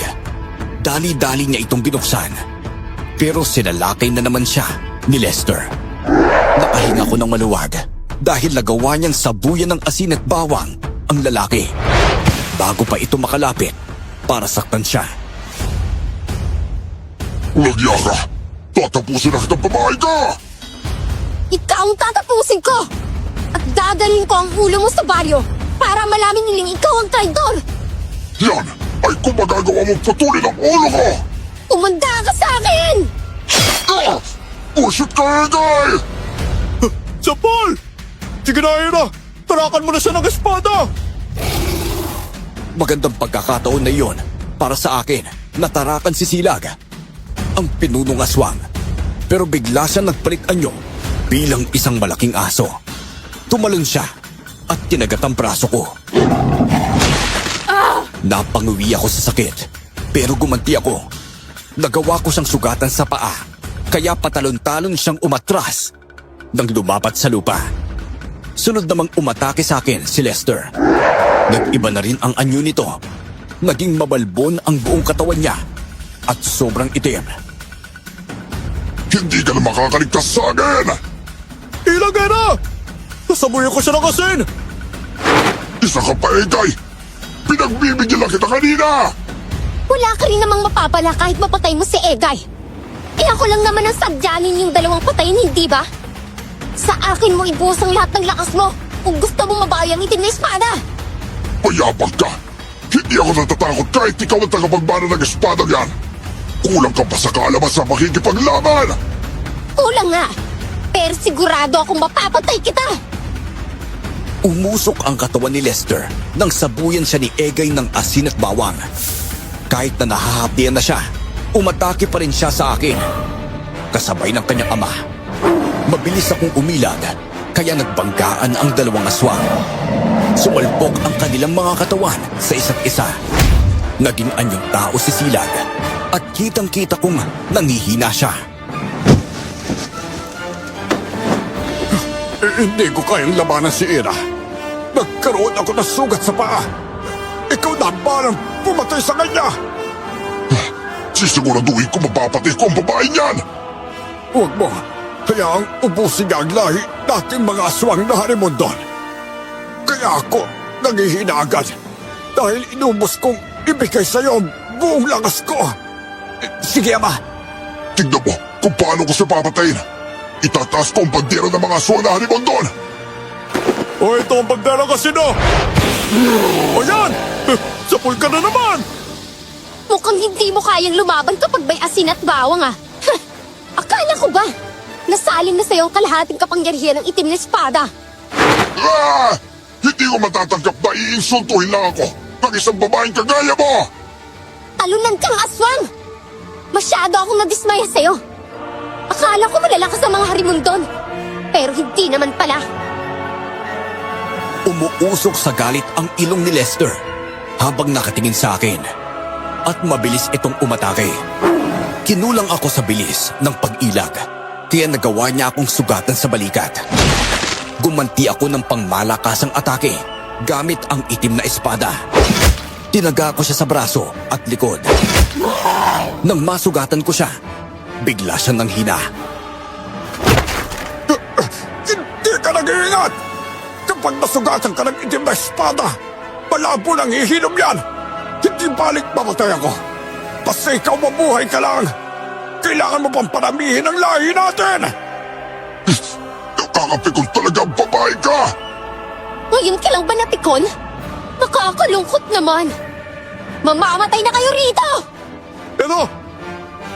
Dali-dali niya itong binuksan. Pero sinalakay na naman siya ni Lester. Nakahinga ko ng maluwag dahil nagawa niyang sabuyan ng asin at bawang ang lalaki bago pa ito makalapit para saktan siya. Lagya ka! Tatapusin na kitang babae ka! Ikaw ang tatapusin ko! At dadalhin ko ang ulo mo sa baryo para malaman nilang ikaw ang traidor! Yan ay kung magagawa mong putulin ang ulo ko! Umanda ka sa akin! Ah! Bullshit ka, Egay! Sapol! Sige na, Ira! Tarakan mo na siya ng espada! Magandang pagkakataon na iyon para sa akin. Natarakan si Silag, ang pinunong aswang. Pero bigla siya nagpalit anyo bilang isang malaking aso. Tumalon siya at tinagat ang braso ko. Napanguwi ako sa sakit, pero gumanti ako. Nagawa ko siyang sugatan sa paa, kaya patalon-talon siyang umatras nang lumapat sa lupa. Sunod namang umatake sa akin si Lester. Nag-iba na rin ang anyo nito. Naging mabalbon ang buong katawan niya at sobrang itim. Hindi ka na makakaligtas sa akin! Ilagay na! Sasabuhin ko siya ng asin! Isa ka pa, Egay! Pinagbibigyan lang kita kanina! Wala ka rin namang mapapala kahit mapatay mo si Egay. Eh ako lang naman ang sadyanin yung dalawang patayin, hindi ba? Sa akin mo ibuhos ang lahat ng lakas mo kung gusto mong mabawi ang itim na espada! Mayabang ka! Hindi ako natatakot kahit ikaw ang tagapagbana ng espada yan! Kulang ka pa sa kaalaman sa makikipaglaban! Kulang nga! Pero sigurado akong mapapatay kita! Umusok ang katawan ni Lester nang sabuyan siya ni Egay ng asin at bawang. Kahit na nahahapdian na siya, umatake pa rin siya sa akin. Kasabay ng kanyang ama. Mabilis akong umilag, kaya nagbanggaan ang dalawang aswang. Sumalpok ang kanilang mga katawan sa isa't isa. Naging anyong tao si Silag at kitang-kita kong nangihina siya. Hindi ko kayang labanan si Ira. Nagkaroon ako ng sugat sa paa. Ikaw na ba ang pumatay sa kanya? Sisiguraduhin ko mapapatay ko ang babae niyan! Huwag mo. Hayaang ubusin niya ang lahi nating mga aswang na harimondon. Kaya ako nangihina agad dahil inubos kong ibigay sa'yo ang buong lakas ko. Sige, Ama. Tignan mo kung paano ko siya papatayin! Itataas ko ang bandera ng mga aswang na harimondon! O ito ang bandera kasi no! O yan! Sapul ka na naman! Mukhang hindi mo kayang lumaban kapag may asin at bawang ah! Akala ko ba? Nasalin na sa'yo ang kalahating kapangyarihan ng itim na espada! Ah! Hindi ko matatanggap na iinsultuhin lang ako ng isang babaeng kagaya mo! Talunan kang aswang! Masyado akong nadismaya sa'yo! Akala ko malalakas ang mga harimondon, pero hindi naman pala. Umuusok sa galit ang ilong ni Lester habang nakatingin sa akin at mabilis itong umatake. Kinulang ako sa bilis ng pag-ilag kaya nagawa niya akong sugatan sa balikat. Gumanti ako ng pangmalakasang atake gamit ang itim na espada. Tinaga ko siya sa braso at likod. Nang masugatan ko siya, bigla siyang nanghina. Hindi ka nag-iingat! Kapag nasugatan ka ng itim na espada, malabo nang hihinom yan! Hindi balik mamatay ako! Basta ikaw mabuhay ka lang! Kailangan mo pang paramihin ang lahi natin! Nakakapikon talaga ang babae ka! Ngayon ka lang ba napikon? Nakakalungkot naman! Mamamatay na kayo rito! Pero,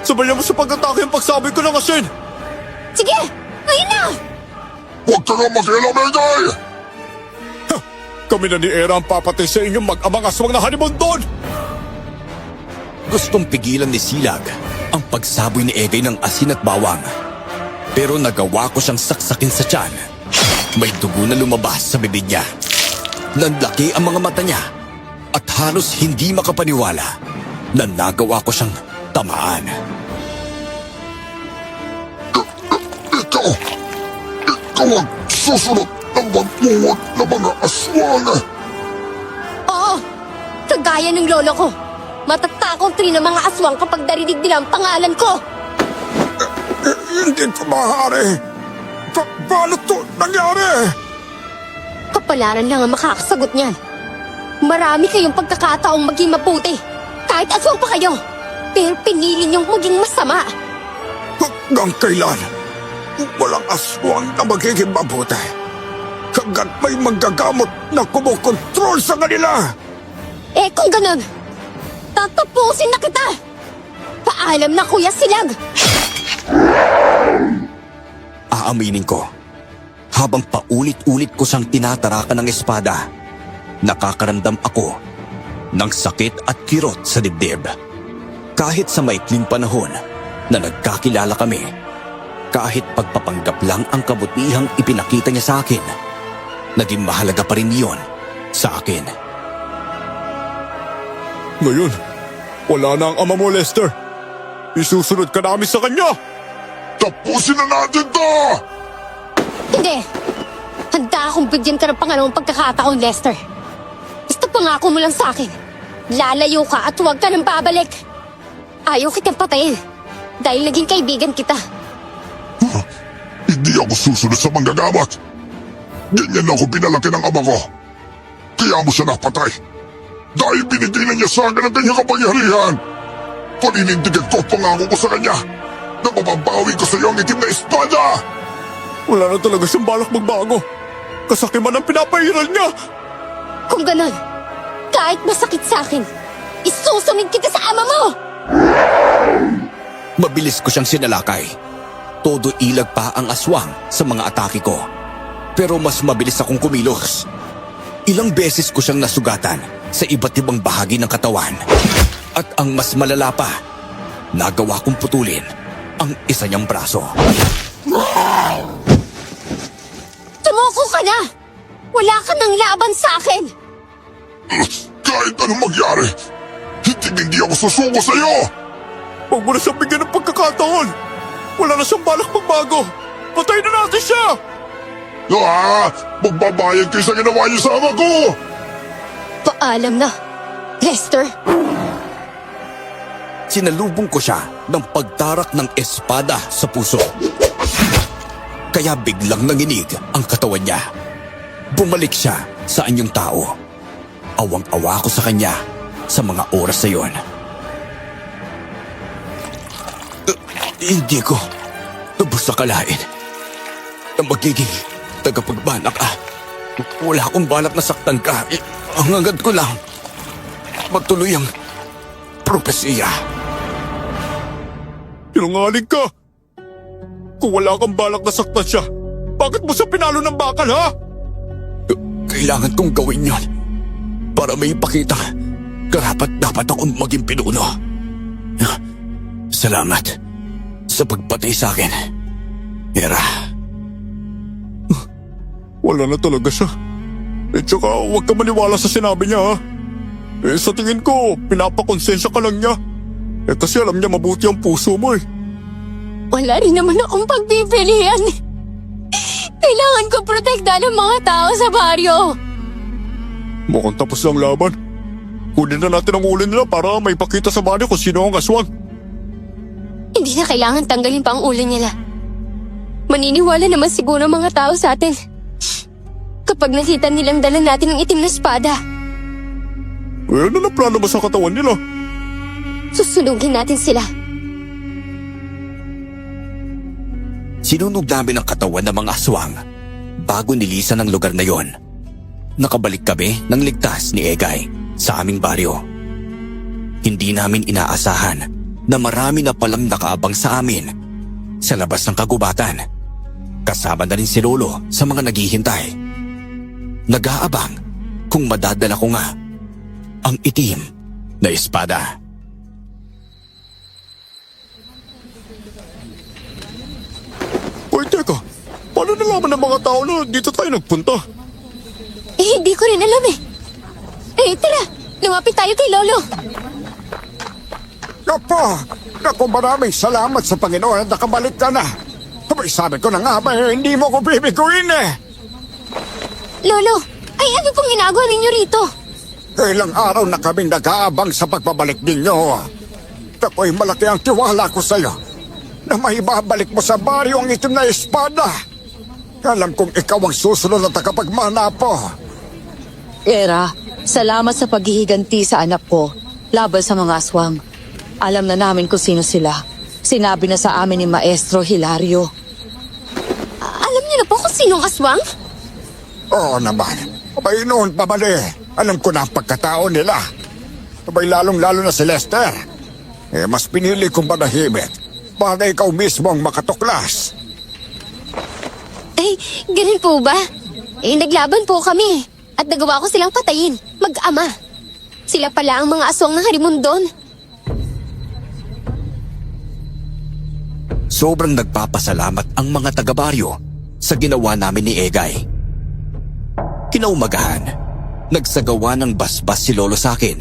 sabayan mo sa pag-atake ang pagsabi ko ng asin! Sige! Ngayon na! Huwag ka nga makialam, Egay! Kami na ni Era ang papatay sa inyong mag-amang aswang na harimondon! Gustong pigilan ni Silag ang pagsaboy ni Egay ng asin at bawang. Pero nagawa ko siyang saksakin sa tiyan. May dugo na lumabas sa bibig niya. Nanlaki ang mga mata niya at halos hindi makapaniwala na nagawa ko siyang tamaan. Ikaw ang susunod ng magmuwag na mga aswang! Oo! Kagaya ng lolo ko! Matatakot rin ang mga aswang kapag narinig nila ang pangalan ko! Hindi ito maaari! Paano ito nangyari? Kapalaran lang ang makakasagot niyan. Marami kayong pagkakataong maging mabuti. Kahit aswang pa kayo. Pero pinili niyong maging masama. Hanggang kailan? Walang aswang na magiging mabuti. Kagat may manggagamot na kumukontrol sa kanila! Eh kung ganun, tatapusin na kita! Paalam na, Kuya Silag! Aaminin ko, habang paulit-ulit ko siyang tinatarakan ng espada, nakakaramdam ako ng sakit at kirot sa dibdib. Kahit sa maikling panahon na nagkakilala kami, kahit pagpapanggap lang ang kabutihang ipinakita niya sa akin, naging mahalaga pa rin iyon sa akin. Ngayon, wala na ang ama mo, Lester. Isusunod ka namin sa kanya! Tapusin na natin to! Hindi! Handa akong bigyan ka ng pangalawang pagkakataon, Lester. Basta pangako mo lang sa akin. Lalayo ka at huwag ka nang babalik. Ayaw kitang patayin dahil naging kaibigan kita. Hindi ako susunod sa manggagamot. Ganyan ako pinalaki ng ama ko. Kaya mo siya napatay. Dahil binigay na niya sa akin ang kanyang kapangyarihan. Paninindigan ko ang pangako ko sa kanya na mababawi ko sa iyo ang itim na espada. Wala na talaga siyang balak magbago. Kasakiman ang pinapahiral niya! Kung ganon, kahit masakit sa akin, isusunod kita sa ama mo! Mabilis ko siyang sinalakay. Todo ilag pa ang aswang sa mga atake ko. Pero mas mabilis akong kumilos. Ilang beses ko siyang nasugatan sa iba't ibang bahagi ng katawan. At ang mas malala pa, nagawa kong putulin ang isa niyang braso. Sumuko ka na! Wala ka nang laban sa akin! Kahit anong mangyari, hindi ako susuko sa iyo. Huwag mo na siyang bigyan ng pagkakataon! Wala na siyang balak magbago! Patay na natin siya! Magbabayad kayo sa ginawa niyo sa ama ko! Paalam na, Lester. Sinalubong ko siya ng pagtarak ng espada sa puso. Kaya biglang nanginig ang katawan niya. Bumalik siya sa anyong tao. Awang-awa ko sa kanya sa mga oras na yon. Hindi ko lubos akalain na magiging tagapagbana ka. Wala akong balak na saktan ka. Ang hangad ko lang matuloy ang propesiya. Sinungaling ka! Kung wala kang balak na saktan siya, bakit mo siya pinalo ng bakal, ha? Kailangan kong gawin yon para may ipakita karapat dapat akong maging pinuno. Salamat sa pagpatay sa akin, Hera. Wala na talaga siya. Eh tsaka huwag ka maniwala sa sinabi niya, ha? Eh sa tingin ko, pinapakonsensya ka lang niya. Eh kasi alam niya mabuti ang puso mo, eh. Wala rin naman akong pagpipilian. Kailangan ko protektahan ng mga tao sa baryo. Mukhang tapos ang laban. Kunin na natin ang ulo nila para may pakita sa baryo kung sino ang aswang. Hindi na kailangan tanggalin pa ang ulo nila. Maniniwala naman siguro ang mga tao sa atin kapag nakita nilang dala natin ang itim na espada. Eh ano na plano mo sa katawan nila? Susunugin natin sila. Sinunog namin ang katawan ng mga aswang bago nilisan ang lugar na yon. Nakabalik kami ng ligtas ni Egay sa aming baryo. Hindi namin inaasahan na marami na palang nakaabang sa amin sa labas ng kagubatan. Kasama na rin si Lolo sa mga naghihintay. Nag-aabang kung madadala ko nga ang itim na espada. Uy, teka. Paano nalaman ng mga tao na dito tayo nagpunta? Eh, hindi ko rin alam eh. Eh, tara. Lumapit tayo kay Lolo. Napo! Naku, maraming salamat sa Panginoon at nakabalik ka na. Abay, sabi ko na nga ba, hindi mo ko bibiguin eh. Lolo, ay ano pong ginagawa ninyo rito? Ilang araw na kaming nag-aabang sa pagbabalik ninyo. Ako'y malaki ang tiwala ko sa'yo na maibabalik mo sa baryo ang itim na espada. Alam kong ikaw ang susunod na tagapagmana po. Era, salamat sa paghihiganti sa anak ko laban sa mga aswang. Alam na namin kung sino sila. Sinabi na sa amin ni Maestro Hilario. Alam niyo na po kung sinong aswang? Oo naman. Abay noon pa mali. Alam ko na ang pagkatao nila. Abay lalong-lalo na si Lester. Mas pinili kong manahimik para ikaw mismo ang makatuklas. Ay, ganun po ba? Naglaban po kami. At nagawa ko silang patayin. Mag-ama. Sila pala ang mga aswang ng Harimundon. Sobrang nagpapasalamat ang mga taga-baryo sa ginawa namin ni Egay. Kinaumagahan, nagsagawa ng basbas si Lolo sa akin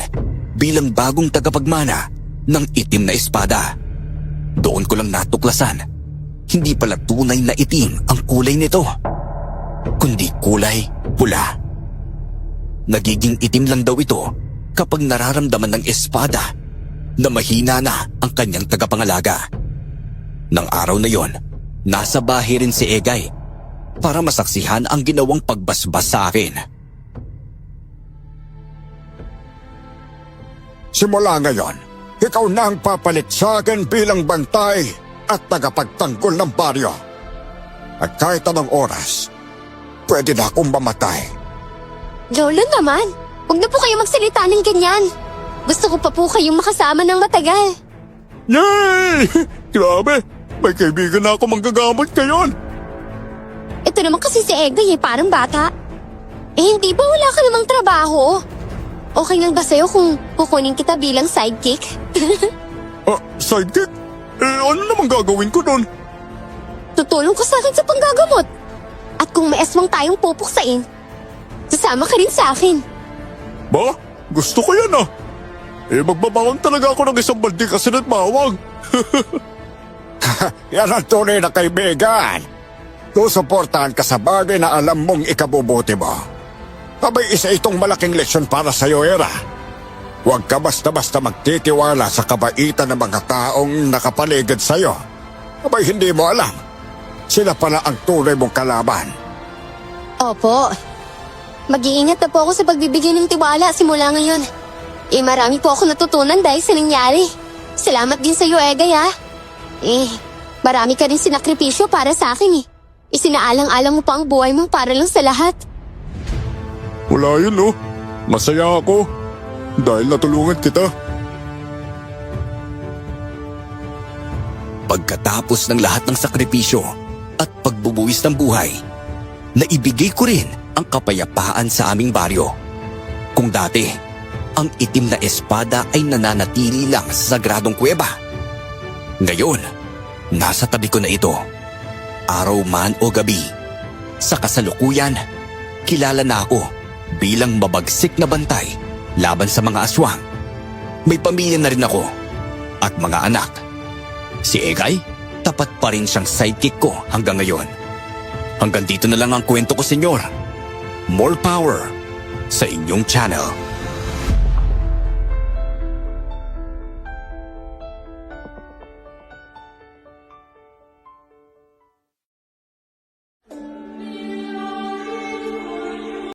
bilang bagong tagapagmana ng itim na espada. Doon ko lang natuklasan, hindi pala tunay na itim ang kulay nito, kundi kulay pula. Nagiging itim lang daw ito kapag nararamdaman ng espada na mahina na ang kanyang tagapangalaga. Nang araw na yon, nasa bahay rin si Egay para masaksihan ang ginawang pagbasbas sa akin. Simula ngayon, ikaw na ang papalit sa akin bilang bantay at tagapagtanggol ng baryo. At kahit anong oras, pwede na akong mamatay. Lolo naman, huwag na po kayo magsalita ng ganyan. Gusto ko pa po kayong makasama ng matagal. Yay! Grabe! May kaibigan na ako manggagamot ngayon. Ito naman kasi si Egay parang bata. Hindi ba wala ka namang trabaho? Okay lang ba sa'yo kung kukunin kita bilang sidekick? Sidekick? Ano naman gagawin ko nun? Tutulong ka sa akin sa panggagamot. At kung may aswang tayong pupuksain, sasama ka rin sa akin. Ba? Gusto ko yan ah. Magbabaon talaga ako ng isang balde kasi bawang. Yan ang tunay na kaibigan. Susuportahan ka sa bagay na alam mong ikabubuti mo. Abay isa itong malaking leksyon para sa'yo, Era. Huwag ka basta-basta magtitiwala sa kabaitan ng mga taong nakapaligid sa'yo. Abay hindi mo alam. Sila pala ang tunay mong kalaban. Opo. Mag-iingat na po ako sa pagbibigay ng tiwala simula ngayon. Marami po ako natutunan dahil sa nangyari. Salamat din sa'yo, Egay ha. Marami ka rin sinakripisyo para sa akin eh. Isinaalang-alang mo pa ang buhay mo para lang sa lahat. Wala yun, no? Masaya ako. Dahil natulungan kita. Pagkatapos ng lahat ng sakripisyo at pagbubuwis ng buhay, naibigay ko rin ang kapayapaan sa aming baryo. Kung dati, ang itim na espada ay nananatili lang sa sagradong kuweba. Ngayon, nasa tabi ko na ito. Araw man o gabi, sa kasalukuyan, kilala na ako bilang mabagsik na bantay laban sa mga aswang. May pamilya na rin ako at mga anak. Si Egay, tapat pa rin siyang sidekick ko hanggang ngayon. Hanggang dito na lang ang kwento ko, senyor. More power sa inyong channel.